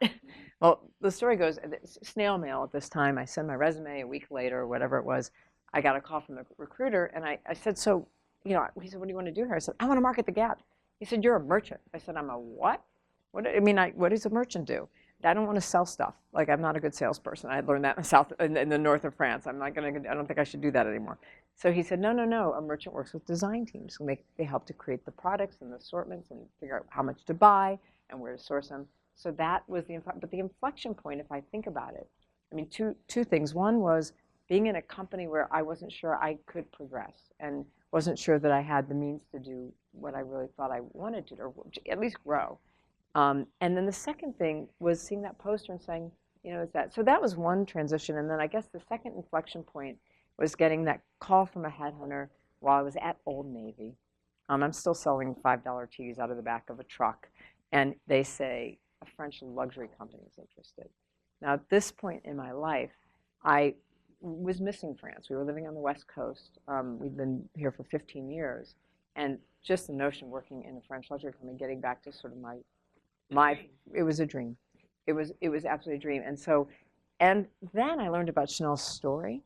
Well, the story goes, snail mail at this time. I send my resume a week later, or whatever it was. I got a call from the recruiter, and I said, so, he said, what do you want to do here? I said, I want to market the Gap. He said, you're a merchant. I said, I'm a what? What does a merchant do? I don't want to sell stuff. Like, I'm not a good salesperson. I learned that in the north of France. I don't think I should do that anymore. So he said, no. A merchant works with design teams. They help to create the products and the assortments and figure out how much to buy and where to source them. So that was the inflection point, if I think about it. I mean, two things. One was being in a company where I wasn't sure I could progress and wasn't sure that I had the means to do what I really thought I wanted to do, or at least grow. And then the second thing was seeing that poster and saying, is that. So that was one transition. And then I guess the second inflection point was getting that call from a headhunter while I was at Old Navy. I'm still selling $5 teas out of the back of a truck. And they say, a French luxury company is interested. Now, at this point in my life, I was missing France. We were living on the West Coast. We'd been here for 15 years. And just the notion of working in a French luxury company, getting back to sort of it was a dream. It was absolutely a dream. And then I learned about Chanel's story,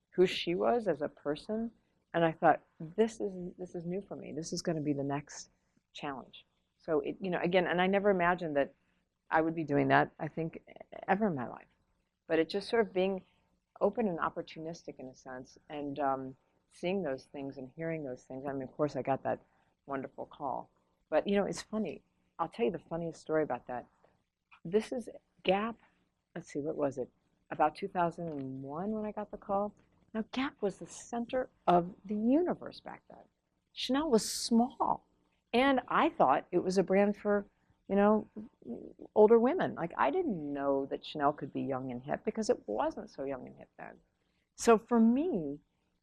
who she was as a person, and I thought, this is new for me. This is going to be the next challenge. So again, and I never imagined that I would be doing that, I think, ever in my life. But it just sort of being open and opportunistic in a sense, and seeing those things and hearing those things. I mean, of course, I got that wonderful call. But it's funny. I'll tell you the funniest story about that. This is Gap. Let's see, what was it? About 2001 when I got the call. Now, Gap was the center of the universe back then. Chanel was small. And I thought it was a brand for, older women. Like, I didn't know that Chanel could be young and hip because it wasn't so young and hip then. So for me,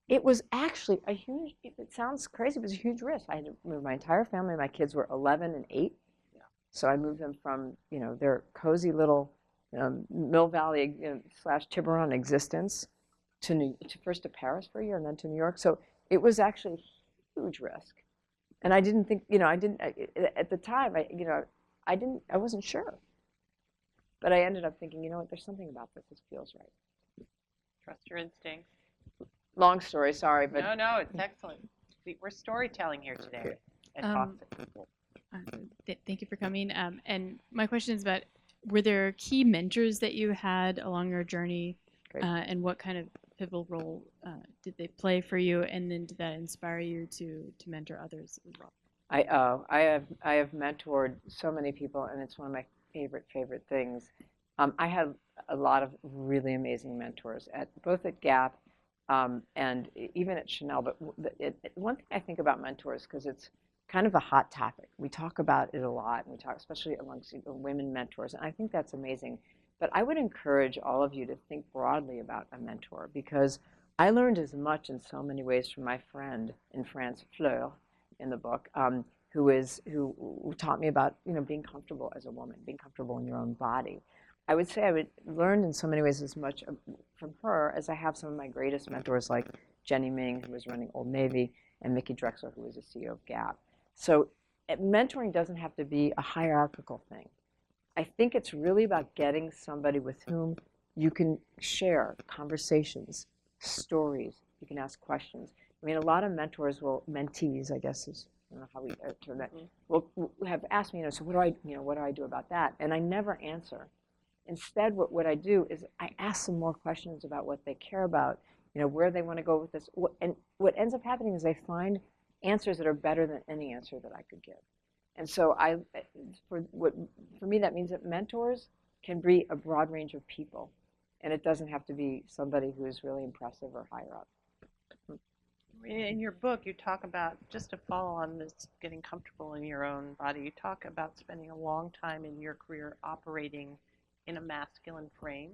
it was actually a huge, it sounds crazy, but it was a huge risk. I had to move my entire family. My kids were 11 and 8. So I moved them from, their cozy little Mill Valley / Tiburon existence first to Paris for a year and then to New York. So it was actually a huge risk. And I didn't think, at the time, I wasn't sure. But I ended up thinking, there's something about this. This feels right. Trust your instincts. Long story, sorry, but No, it's excellent. We're storytelling here today and talk to people. Thank you for coming. And my question is about, were there key mentors that you had along your journey, and what kind of pivotal role did they play for you? And then did that inspire you to mentor others as well? I have mentored so many people, and it's one of my favorite things. I had a lot of really amazing mentors both at Gap and even at Chanel. But one thing I think about mentors, because it's kind of a hot topic. We talk about it a lot, and we talk especially amongst women mentors, and I think that's amazing. But I would encourage all of you to think broadly about a mentor, because I learned as much in so many ways from my friend in France, Fleur, in the book, who taught me about being comfortable as a woman, being comfortable in your own body. I would say I would learn in so many ways as much from her as I have some of my greatest mentors, like Jenny Ming, who was running Old Navy, and Mickey Drexler, who was the CEO of Gap. So mentoring doesn't have to be a hierarchical thing. I think it's really about getting somebody with whom you can share conversations, stories. You can ask questions. I mean, a lot of mentors mentees, I guess is, I don't know how we term that, will have asked me, so what do I do about that? And I never answer. Instead, what I do is I ask them more questions about what they care about, where they want to go with this. And what ends up happening is they find answers that are better than any answer that I could give. And so for me, that means that mentors can be a broad range of people. And it doesn't have to be somebody who is really impressive or higher up. In your book, you talk about, just to follow on this getting comfortable in your own body, you talk about spending a long time in your career operating in a masculine frame.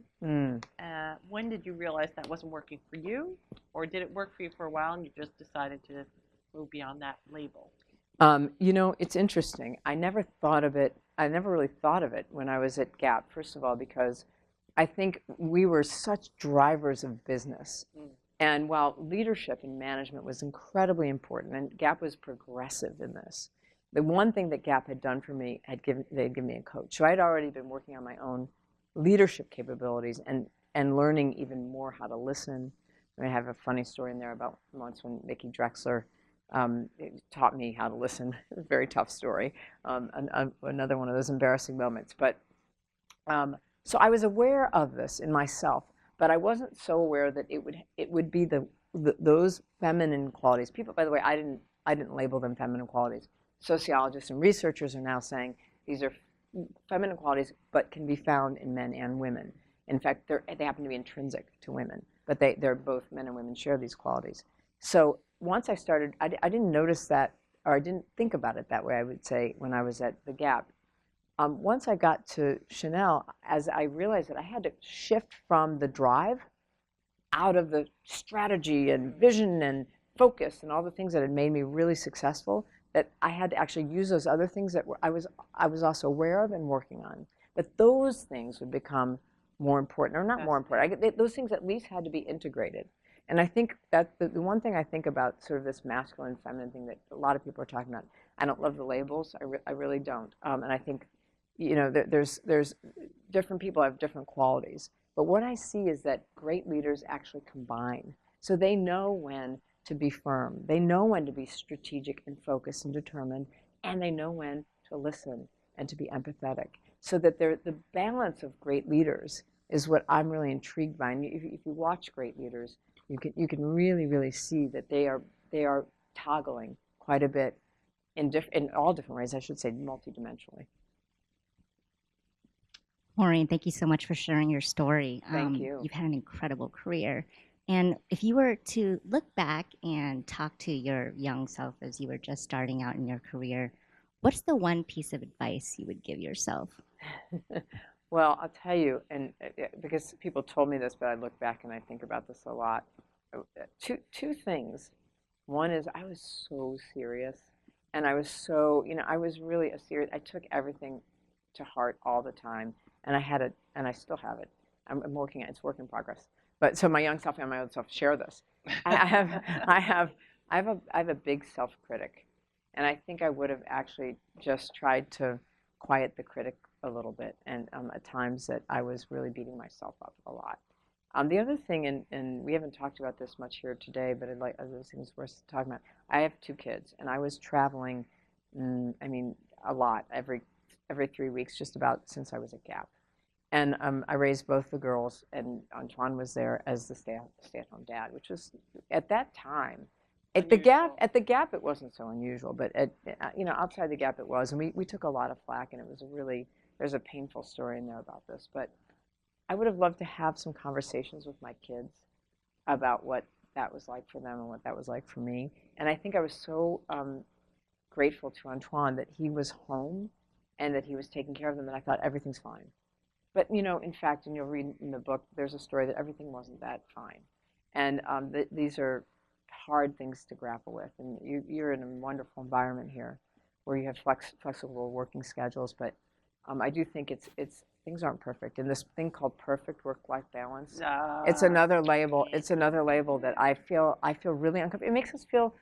When did you realize that wasn't working for you? Or did it work for you for a while and you just decided to move beyond that label? It's interesting. I never really thought of it when I was at Gap, first of all, because I think we were such drivers of business. And while leadership and management was incredibly important, and Gap was progressive in this, the one thing that Gap had done for me, they had given me a coach. So I had already been working on my own leadership capabilities and learning even more how to listen. I have a funny story in there about once when Mickey Drexler taught me how to listen. A very tough story. Another one of those embarrassing moments. But so I was aware of this in myself, but I wasn't so aware that it would be those feminine qualities. People, by the way, I didn't label them feminine qualities. Sociologists and researchers are now saying these are feminine qualities, but can be found in men and women. In fact, they happen to be intrinsic to women, but they're both men and women share these qualities. So once I started, I didn't notice that, or I didn't think about it that way, I would say, when I was at the Gap. Once I got to Chanel, as I realized that I had to shift from the drive out of the strategy and vision and focus and all the things that had made me really successful, that I had to actually use those other things that I was also aware of and working on. But those things would become more important, or not more important. Those things at least had to be integrated. And I think that the one thing I think about sort of this masculine, feminine thing that a lot of people are talking about, I don't love the labels. I really don't. And I think, there's different people have different qualities. But what I see is that great leaders actually combine. So they know when to be firm. They know when to be strategic and focused and determined. And they know when to listen and to be empathetic. So that the balance of great leaders is what I'm really intrigued by. And if you watch great leaders, you can really, really see that they are toggling quite a bit in all different ways, I should say, multidimensionally. Maureen, thank you so much for sharing your story. Thank you. You've had an incredible career. And if you were to look back and talk to your young self as you were just starting out in your career, what's the one piece of advice you would give yourself? Well, I'll tell you, and because people told me this, but I look back and I think about this a lot. Two things. One is I was so serious, and I was so, I was really I took everything to heart all the time, and I had it, and I still have it. I'm working on it. It's work in progress. But so my young self and my old self share this. I have a big self-critic, and I think I would have actually just tried to quiet the critic a little bit, and at times that I was really beating myself up a lot. The other thing, and we haven't talked about this much here today, but other things worth talking about. I have 2 kids, and I was traveling, a lot, every 3 weeks, just about since I was at Gap. And I raised both the girls, and Antoine was there as the stay-at-home dad, which was, at that time, at the Gap it wasn't so unusual, but outside the Gap it was, and we took a lot of flack, and it was there's a painful story in there about this, but I would have loved to have some conversations with my kids about what that was like for them and what that was like for me. And I think I was so grateful to Antoine that he was home and that he was taking care of them, and I thought everything's fine. But in fact, and you'll read in the book, there's a story that everything wasn't that fine, and these are hard things to grapple with. And you're in a wonderful environment here, where you have flexible working schedules. But I do think it's things aren't perfect. And this thing called perfect work-life balance, it's another label. It's another label that I feel really uncomfortable. It makes us feel.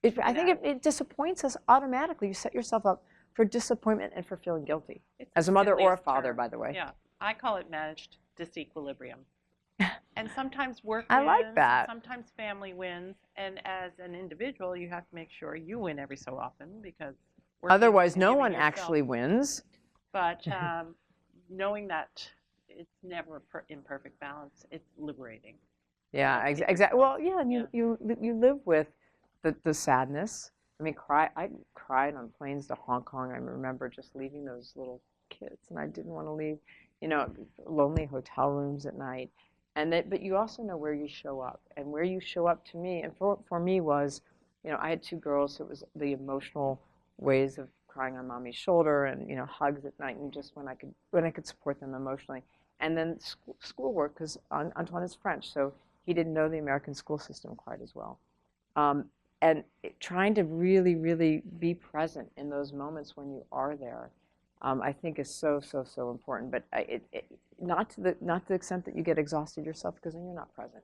I think it disappoints us automatically. You set yourself up for disappointment and for feeling guilty, as a mother or a father, by the way. Yeah, I call it managed disequilibrium. And sometimes work I wins, like that. and sometimes family wins, and as an individual, you have to make sure you win every so often, because otherwise, no one actually wins. But knowing that it's never in perfect balance, it's liberating. Yeah, exactly. Well, yeah, and you live with the sadness. I mean, I cried on planes to Hong Kong. I remember just leaving those little kids, and I didn't want to leave. Lonely hotel rooms at night. But you also know where you show up, and where you show up to me, and for me was, I had two girls, so it was the emotional ways of crying on mommy's shoulder, and hugs at night, and just when I could support them emotionally, and then schoolwork, because Antoine is French, so he didn't know the American school system quite as well, and trying to really, really be present in those moments when you are there. I think is so important, but not to the extent that you get exhausted yourself, because then you're not present.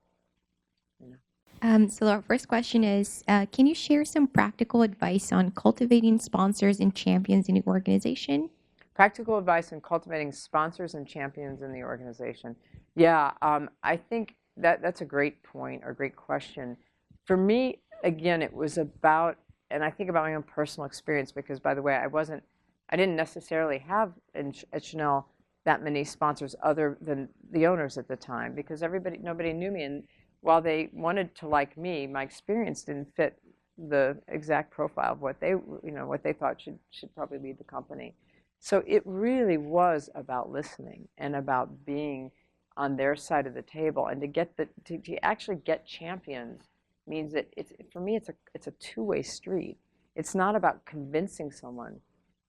So our first question is, can you share some practical advice on cultivating sponsors and champions in your organization? Practical advice on cultivating sponsors and champions in the organization. Yeah, I think that's a great point, or great question. For me, again, it was about, and I think about my own personal experience, because, by the way, I didn't necessarily have at Chanel that many sponsors other than the owners at the time, because nobody knew me, and while they wanted to like me, my experience didn't fit the exact profile of what they thought should probably lead the company. So it really was about listening and about being on their side of the table, and to actually get champions means that for me it's a two-way street. It's not about convincing someone.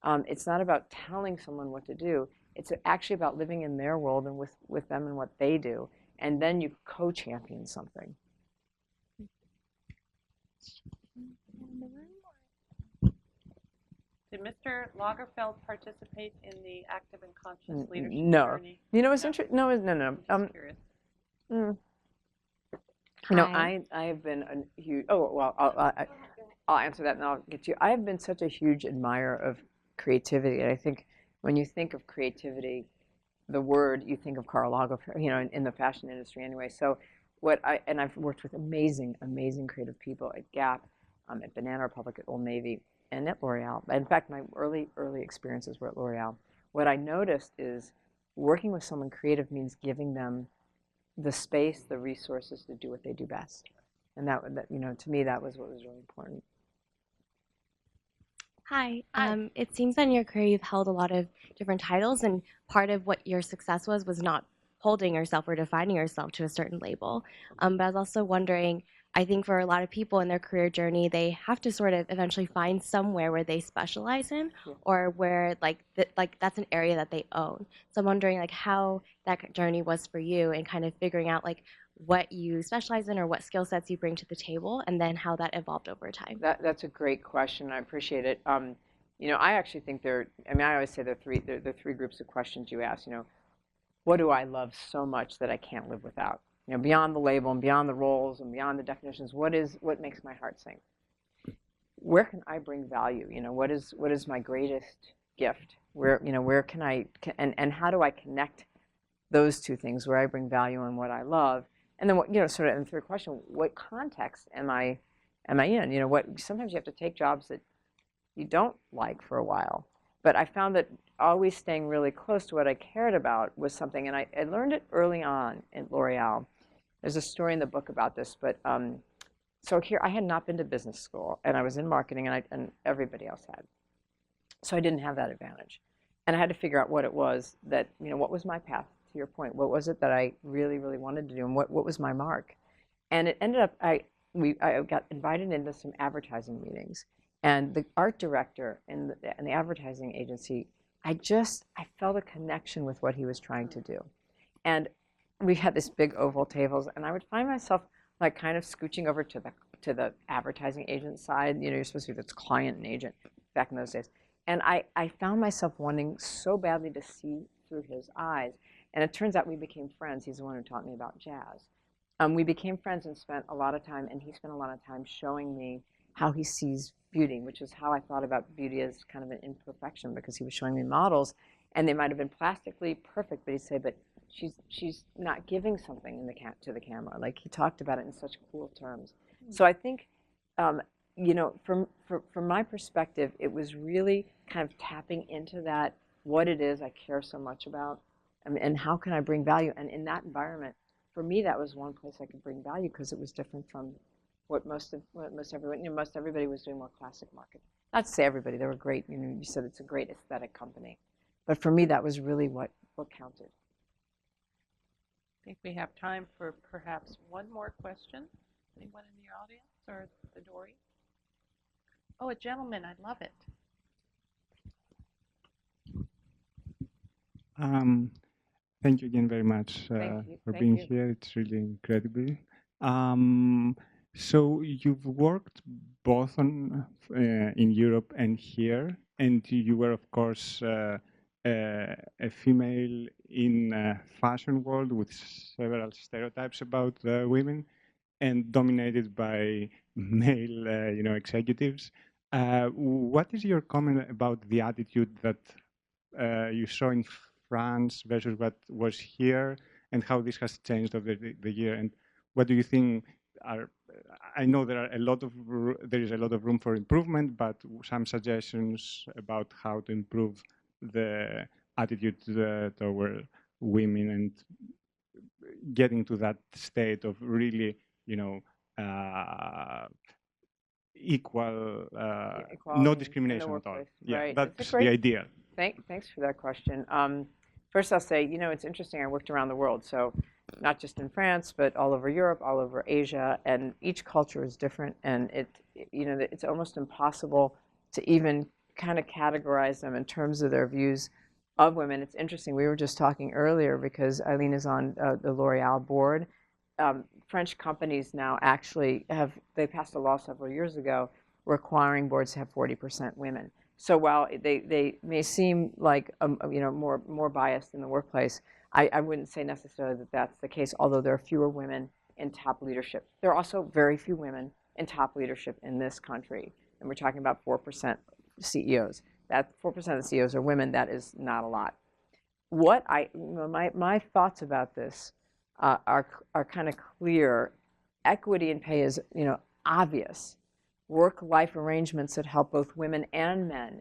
It's not about telling someone what to do. It's actually about living in their world and with them and what they do. And then you co-champion something. Did Mr. Lagerfeld participate in the active and conscious leadership journey? It's interesting. No. I'm curious. I have been a huge. Oh well, I'll answer that and I'll get to you. I have been such a huge admirer of creativity, and I think when you think of creativity, the word, you think of Karl Lagerfeld, in the fashion industry anyway. So I've worked with amazing creative people at Gap, at Banana Republic, at Old Navy, and at L'Oreal. In fact, my early experiences were at L'Oreal. What I noticed is working with someone creative means giving them the space, the resources to do what they do best. And that to me, that was what was really important. Hi. It seems that in your career you've held a lot of different titles, and part of what your success was not holding yourself or defining yourself to a certain label. But I was also wondering, I think for a lot of people in their career journey, they have to sort of eventually find somewhere where they specialize in, or where that's an area that they own. So I'm wondering how that journey was for you, and kind of figuring out what you specialize in or what skill sets you bring to the table, and then how that evolved over time. That's a great question. I appreciate it. I actually think I always say there are three groups of questions you ask. What do I love so much that I can't live without? Beyond the label and beyond the roles and beyond the definitions, what makes my heart sing? Where can I bring value? What is my greatest gift? Where can I, and how do I connect those two things, where I bring value and what I love? And then sort of in the third question, what context am I in? Sometimes you have to take jobs that you don't like for a while. But I found that always staying really close to what I cared about was something, and I learned it early on at L'Oreal. There's a story in the book about this, but so here I had not been to business school, and I was in marketing, and everybody else had. So I didn't have that advantage, and I had to figure out what it was that what was my path. To your point, what was it that I really, really wanted to do, and what was my mark? And it ended up I got invited into some advertising meetings, and the art director in the advertising agency, I felt a connection with what he was trying to do. And we had this big oval tables, and I would find myself like kind of scooching over to the advertising agent side. You know, you're supposed to be this client and agent back in those days. And I found myself wanting so badly to see through his eyes. And it turns out we became friends. He's the one who taught me about jazz. We became friends and spent a lot of time, and he spent a lot of time showing me how he sees beauty, which is how I thought about beauty as kind of an imperfection, because he was showing me models, and they might have been plastically perfect, but he'd say, but she's not giving something in to the camera. Like, he talked about it in such cool terms. So I think, you know, from my perspective, it was really kind of tapping into that, what it is I care so much about, and how can I bring value. And in that environment, for me, that was one place I could bring value, because it was different from what most everybody, you know, most everybody was doing more classic marketing. Not to say everybody, they were great. You know, you said it's a great aesthetic company, but for me, that was really what counted. I think we have time for perhaps one more question. Anyone in the audience or the Dory? Oh, a gentleman, I love it. Thank you again very much for being here. It's really incredible. So you've worked both on in Europe and here, and you were, of course, a female in a fashion world with several stereotypes about women, and dominated by male, you know, executives. What is your comment about the attitude that you saw in France versus what was here, and how this has changed over the year? And what do you think are? I know there is a lot of room for improvement, but some suggestions about how to improve the attitude toward women and getting to that state of really, you know, equal, no discrimination at all. Yeah, right. that's the idea. Thanks for that question. First, I'll say, you know, it's interesting. I worked around the world, so not just in France, but all over Europe, all over Asia, and each culture is different. And you know, it's almost impossible to even kind of categorize them in terms of their views of women. It's interesting. We were just talking earlier, because Eileen is on the L'Oreal board. French companies now actually they passed a law several years ago requiring boards to have 40% women. So while they may seem like you know, more biased in the workplace, I wouldn't say necessarily that that's the case, although there are fewer women in top leadership. There are also very few women in top leadership in this country, and we're talking about 4% CEOs. That 4% of the CEOs are women. That is not a lot. My thoughts about this are kind of clear. Equity in pay is, you know, obvious. Work-life arrangements that help both women and men,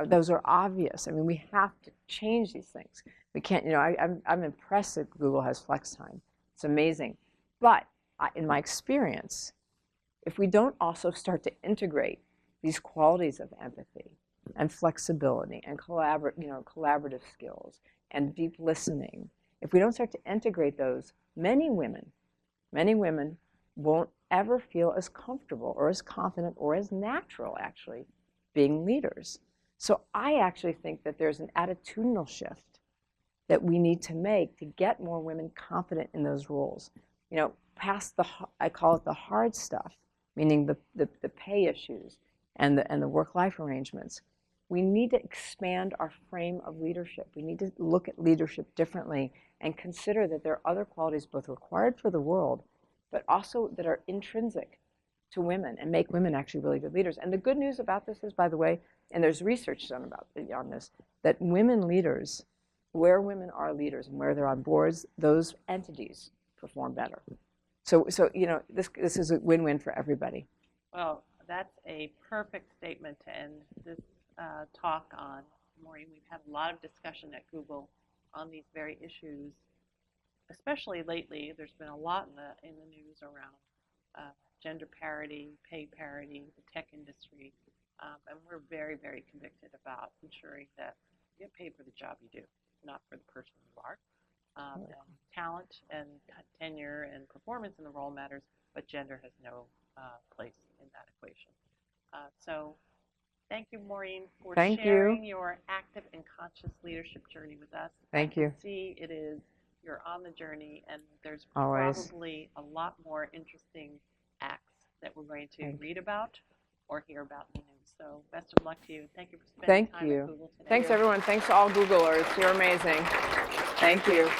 those are obvious. I mean, we have to change these things. We can't, you know, I'm impressed that Google has flex time. It's amazing. But in my experience, if we don't also start to integrate these qualities of empathy and flexibility and collaborative skills and deep listening, if we don't start to integrate those, many women won't ever feel as comfortable or as confident or as natural, actually, being leaders. So I actually think that there's an attitudinal shift that we need to make to get more women confident in those roles. You know, past I call it the hard stuff, meaning the pay issues and the work-life arrangements. We need to expand our frame of leadership. We need to look at leadership differently and consider that there are other qualities both required for the world, but also that are intrinsic to women and make women actually really good leaders. And the good news about this is, by the way, and there's research done on this, that women leaders, where women are leaders and where they're on boards, those entities perform better. So you know, this is a win-win for everybody. Well, that's a perfect statement to end this talk on. Maureen, we've had a lot of discussion at Google on these very issues, especially lately. There's been a lot in the news around gender parity, pay parity, the tech industry, and we're very, very convicted about ensuring that you get paid for the job you do, not for the person you are. And talent and tenure and performance in the role matters, but gender has no place in that equation. So Thank you, Maureen, for Thank sharing you. your active and conscious leadership journey with us. Thank I you. can see it is, you're on the journey, and there's Always. probably a lot more interesting acts that we're going to read about or hear about in the news. So best of luck to you. Thank you for spending Thank time you. at Google today. Thanks, everyone. Thanks to all Googlers. You're amazing. Thank you.